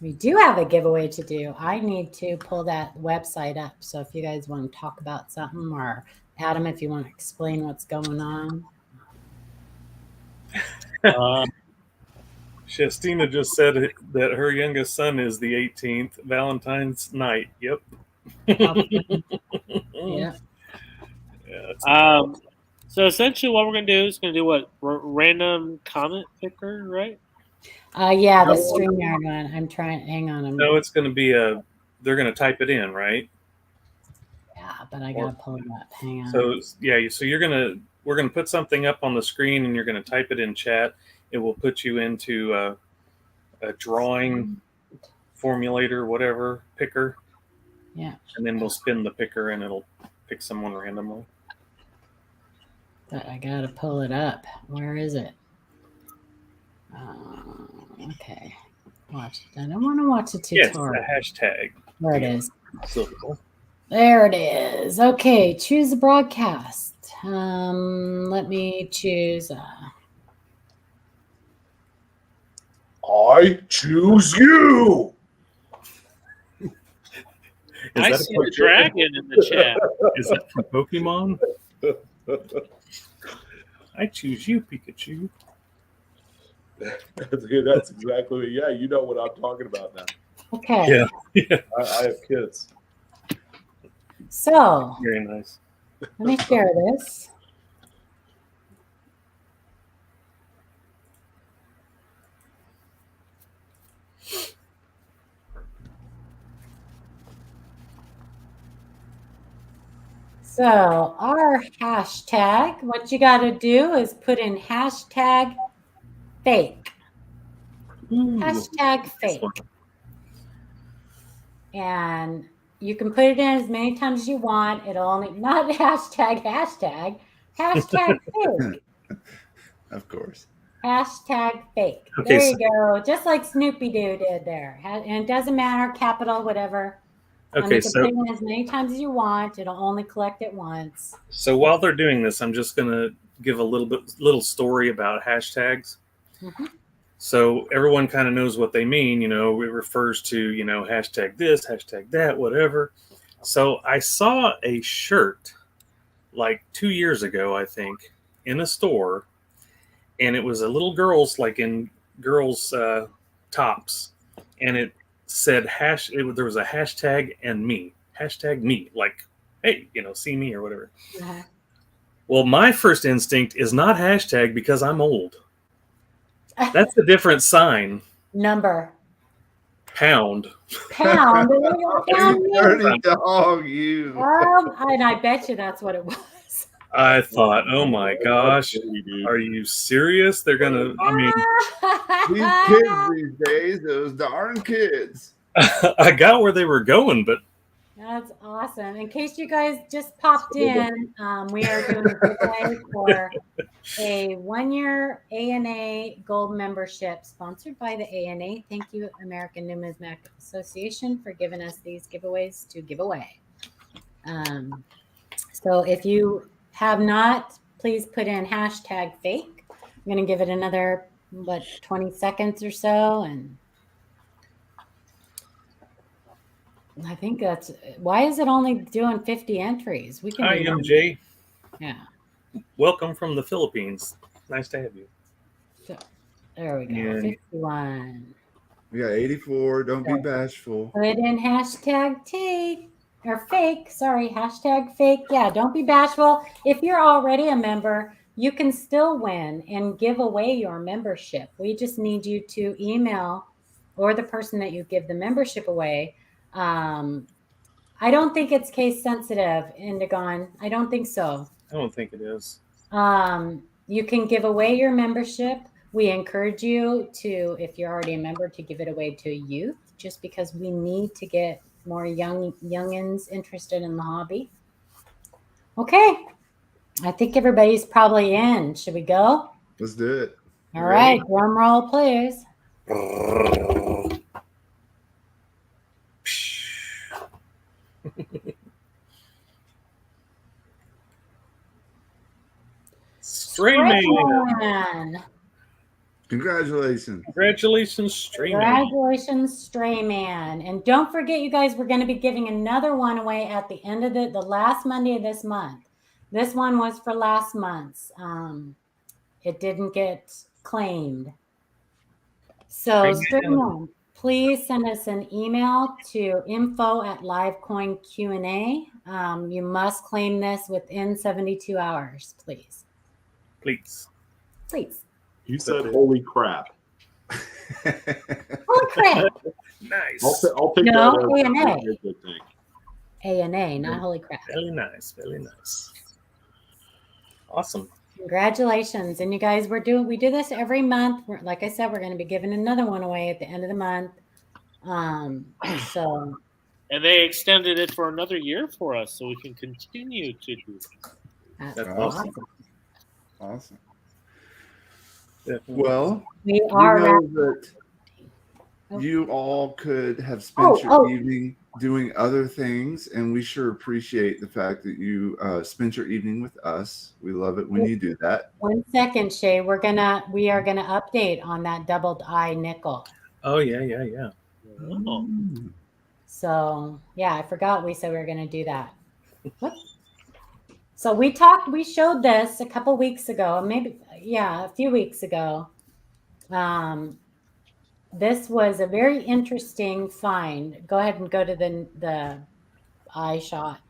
We do have a giveaway to do. I need to pull that website up. So if you guys want to talk about something, or Adam, if you want to explain what's going on. Shastina just said that her youngest son is the 18th, Valentine's night. Yep. Yeah. So essentially, what we're gonna do is random comment picker, right? Yeah, the StreamYard one. I'm trying. Hang on. No, it's going to be they're going to type it in, right? Yeah, but I gotta pull it up. Hang on. So yeah, so we're gonna put something up on the screen, and you're gonna type it in chat. It will put you into a drawing formulator, whatever picker. Yeah. And then we'll spin the picker, and it'll pick someone randomly. But I gotta pull it up. Where is it? Okay. Watch it. I don't want to watch the tutorial. Yes, the hashtag. Where it is. So There it is. Okay, choose a broadcast. Let me choose. I choose you. I see the dragon in the chat. Is that from Pokemon? I choose you, Pikachu. That's exactly it. Yeah, you know what I'm talking about now. Okay. Yeah. I have kids. So Very nice. let me share this. So our hashtag, what you got to do is put in hashtag fake. Ooh, Hashtag this fake. one. And you can put it in as many times as you want. It'll only, not hashtag, hashtag fake. Of course. Hashtag fake. Okay, There you go. Just like Snoopy Doo did there. And it doesn't matter, capital, whatever. You Okay, can so put it in as many times as you want. It'll only collect it once. while they're doing this, I'm just gonna give a little story about hashtags. Mhm. So everyone kind of knows what they mean. You know, it refers to, you know, hashtag this, hashtag that, whatever. So I saw a shirt like 2 years ago, I think, in a store, and it was a little girl's, like in girls' tops, and it said there was a hashtag and hashtag me, like, hey, you know, see me or whatever. Uh-huh. Well, my first instinct is not hashtag because I'm old. That's a different sign. Number. Pound. Pound. Pound me. Dirty dog, you. And I bet you that's what it was. I thought, oh my gosh, Dirty, dude. are you serious? They're gonna, I mean, These kids these days, those darn kids. I got where they were going, but That's awesome. In case you guys just popped in, we are doing a giveaway for a 1-year ANA gold membership sponsored by the ANA. Thank you, American Numismatic Association, for giving us these giveaways to give away. So if you have not, please put in hashtag fake. I'm going to give it another, 20 seconds or so. And I think that's, why is it only doing 50 entries? We can hi, do more. MJ. Yeah. Welcome from the Philippines. Nice to have you. So there we go. Yeah. 51. We got 84. Don't be bashful. Put in hashtag take or fake. Sorry, hashtag fake. Yeah, don't be bashful. If you're already a member, you can still win and give away your membership. We just need you to email or the person that you give the membership away. I don't think it's case sensitive, Indigon. I don't think so. I don't think it is. You can give away your membership. We encourage you to, if you're already a member, to give it away to youth, just because we need to get more youngins interested in the hobby. Okay. I think everybody's probably in. Should we go? Let's do it. All right. Drum roll, please. Strayman. Congratulations. Congratulations, Strayman. Congratulations, Strayman. And don't forget, you guys, we're going to be giving another one away at the end of the last Monday of this month. This one was for last month's. It didn't get claimed. So, Strayman, please send us an email to info@livecoinqa. You must claim this within 72 hours, please. Please. Please. You said holy crap. Holy crap. Nice. I'll take No, that ANA. as a good thing. ANA, not holy crap. Very nice. Very nice. Awesome. Congratulations. And you guys, we do this every month. Like I said, we're going to be giving another one away at the end of the month. So. And they extended it for another year for us, so we can continue to do it. That's awesome. Awesome. Definitely. Well, we you are know that you all could have spent your evening doing other things, and we sure appreciate the fact that you spent your evening with us. We love it when you do that. 1 second, Shay. We are gonna update on that doubled eye nickel. Oh yeah. Oh. So yeah, I forgot we said we were gonna do that. What? So we showed this a couple weeks ago, maybe a few weeks ago. This was a very interesting find. Go ahead and go to the eye shot.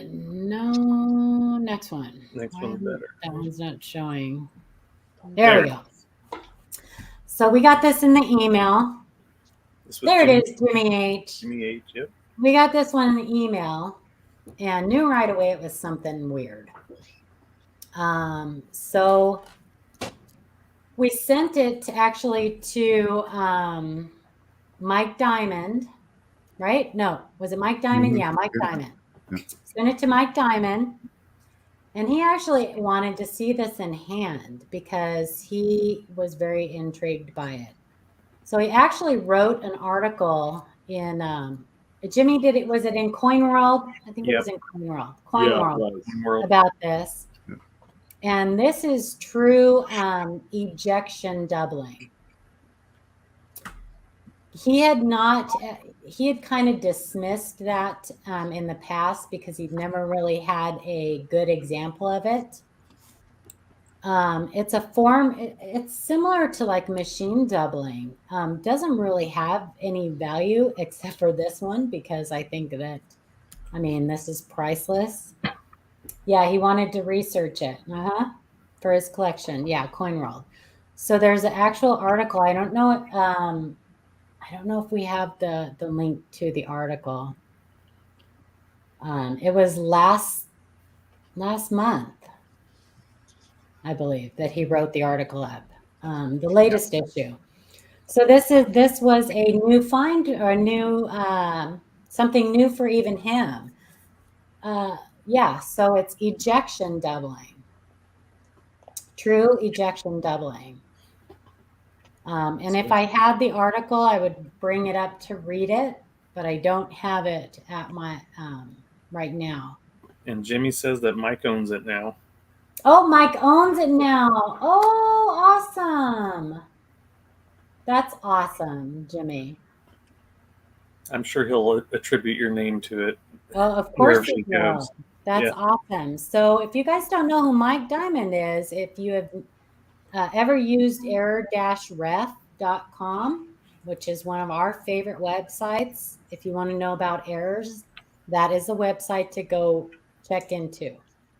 No, next one. Next one's better. That one's not showing. There we go. So we got this in the email. There it is, Jimmy H. Jimmy H, yep. We got this one in the email and knew right away it was something weird. So we sent it to Mike Diamond, right? No, was it Mike Diamond? Yeah, Mike Diamond. Sent it to Mike Diamond. And he actually wanted to see this in hand because he was very intrigued by it. So he actually wrote an article in Jimmy, was it in Coin World? I think it was in Coin World. Coin World about this. And this is true ejection doubling. He had kind of dismissed that in the past because he'd never really had a good example of it. It's a form, it's similar to like machine doubling. Doesn't really have any value except for this one because I think that, this is priceless. Yeah, he wanted to research it for his collection. Yeah, Coin World. So there's an actual article. I don't know if we have the link to the article. It was last month, I believe, that he wrote the article up, the latest issue. So this was a new find or something new for even him. So it's ejection doubling, true ejection doubling. And if I had the article, I would bring it up to read it, but I don't have it at my right now. And Jimmy says that Mike owns it now. Oh, Mike owns it now. Oh, awesome. That's awesome, Jimmy. I'm sure he'll attribute your name to it. Well, of course he will. That's awesome. So if you guys don't know who Mike Diamond is, if you have ever used error-ref.com, which is one of our favorite websites, if you want to know about errors, that is a website to go check into.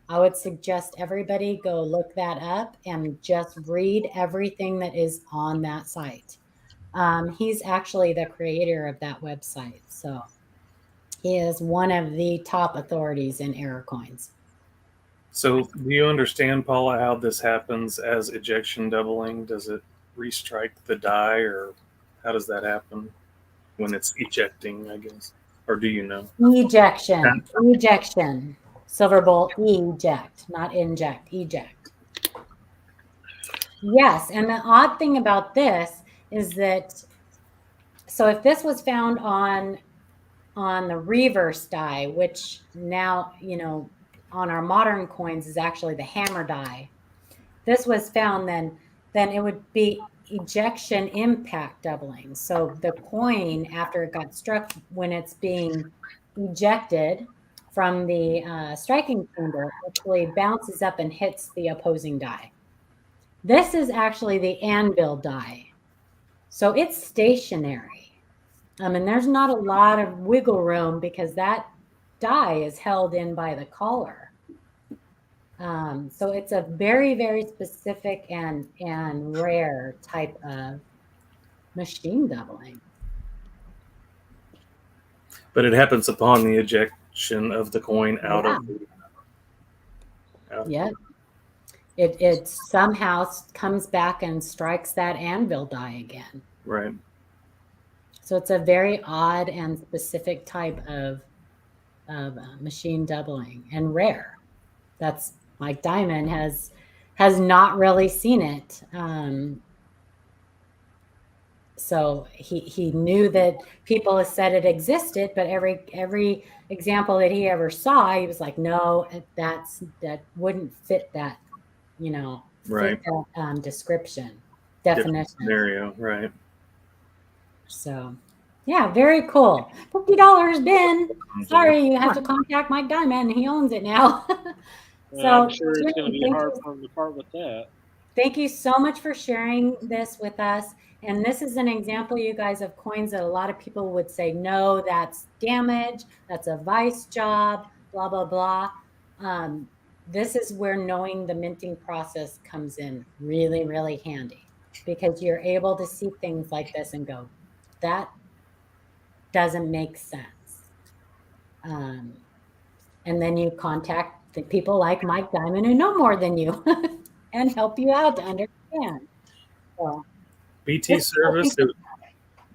I would suggest everybody go look that up and just read everything that is on that site. He's actually the creator of that website. So he is one of the top authorities in error coins. So do you understand, Paula, how this happens as ejection doubling? Does it restrike the die, or how does that happen when it's ejecting, I guess? Or do you know? Ejection. Silver bolt, eject, not inject, eject. Yes, and the odd thing about this is that, so if this was found on the reverse die, which now, on our modern coins is actually the hammer die. This was found, then it would be ejection impact doubling. So the coin, after it got struck, when it's being ejected from the striking symbol, actually bounces up and hits the opposing die. This is actually the anvil die. So it's stationary. And there's not a lot of wiggle room because that die is held in by the collar. So it's a very, very specific and rare type of machine doubling. But it happens upon the ejection of the coin out of the... Yeah. It somehow comes back and strikes that anvil die again. Right. So it's a very odd and specific type of machine doubling and rare. That's Mike Diamond has not really seen it. So he knew that people said it existed, but every example that he ever saw, he was like, no, that wouldn't fit that, Right. fit that description, Different definition. scenario, right? So, yeah, very cool. $50, Ben. Sorry, you have to contact Mike Diamond. He owns it now. I'm sure it's Jimmy, going to be thank hard you. for him to part with that. Thank you so much for sharing this with us. And this is an example, you guys, of coins that a lot of people would say, no, that's damage, that's a vice job, blah, blah, blah. This is where knowing the minting process comes in really, really handy, because you're able to see things like this and go, that doesn't make sense. And then you contact the people like Mike Diamond who know more than you and help you out to understand. So, BT service. I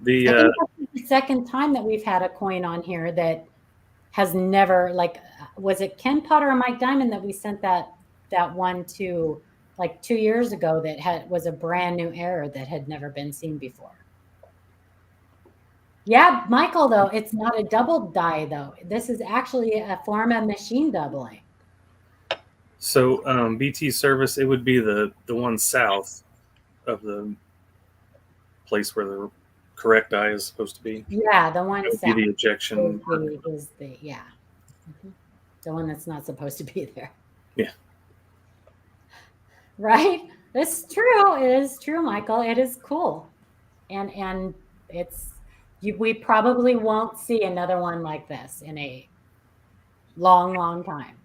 think that's the second time that we've had a coin on here that has never, like, was it Ken Potter or Mike Diamond that we sent that one to like 2 years ago that was a brand new error that had never been seen before? Yeah, Michael, though, it's not a double die, though. This is actually a form of machine doubling. So BT service, it would be the one south of the place where the correct die is supposed to be. Yeah, the one It would south be the ejection. is the the one that's not supposed to be there. Yeah. Right? It's true. It is true, Michael. It is cool. And it's we probably won't see another one like this in a long, long time.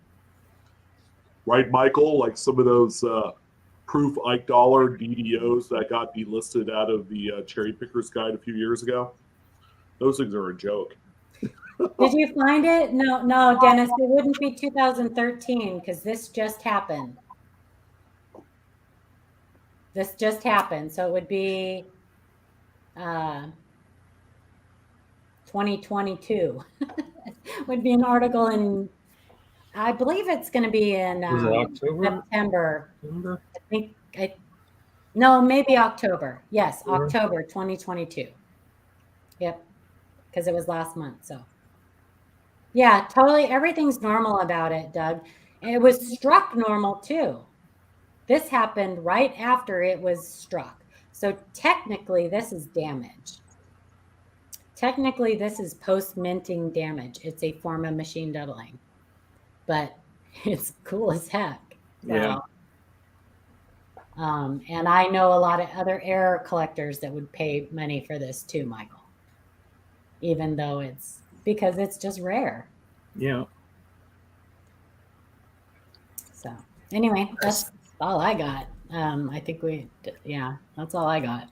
Right, Michael? Like some of those proof Ike Dollar DDOs that got delisted out of the Cherry Pickers Guide a few years ago. Those things are a joke. Did you find it? No, Dennis, it wouldn't be 2013 because this just happened. This just happened. So it would be 2022. Would be an article in, I believe it's going to be in Was it October? September. Remember? I think no, maybe October. Yes, October 2022. Yep, because it was last month. So yeah, totally. Everything's normal about it, Doug. And it was struck normal too. This happened right after it was struck. So technically, this is damage. Technically, this is post-minting damage. It's a form of machine doubling, but it's cool as heck. So, Yeah. And I know a lot of other error collectors that would pay money for this too, Michael, even though because it's just rare. Yeah. So anyway, that's all I got. I think that's all I got.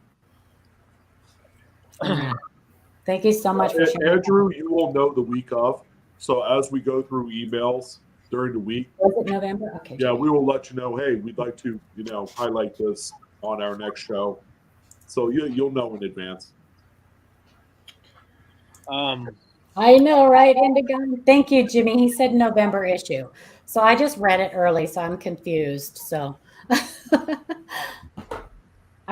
Thank you so much for sharing. Andrew, you will know the week of. So as we go through emails during the week. Was it November? Okay. Yeah, we will let you know, hey, we'd like to, highlight this on our next show. So you'll know in advance. I know, right, Indigo? Thank you, Jimmy. He said November issue. So I just read it early, so I'm confused. So I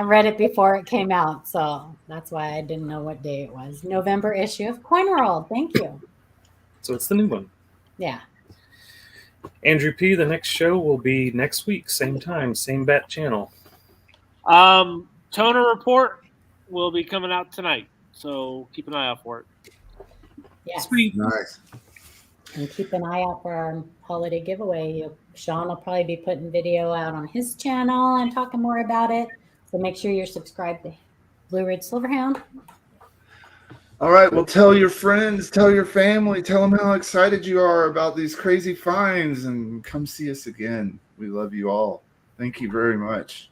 read it before it came out, so that's why I didn't know what day it was. November issue of Coin World. Thank you. So it's the new one. Yeah. Andrew P., the next show will be next week, same time, same bat channel. Toner report will be coming out tonight, so keep an eye out for it. Yes. Sweet. Nice. And keep an eye out for our holiday giveaway. Sean will probably be putting video out on his channel and talking more about it. So make sure you're subscribed to Blue Ridge Silverhound. All right. Well, tell your friends, tell your family, tell them how excited you are about these crazy finds, and come see us again. We love you all. Thank you very much.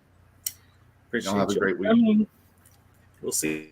Appreciate Y'all have a you great week. coming. We'll see.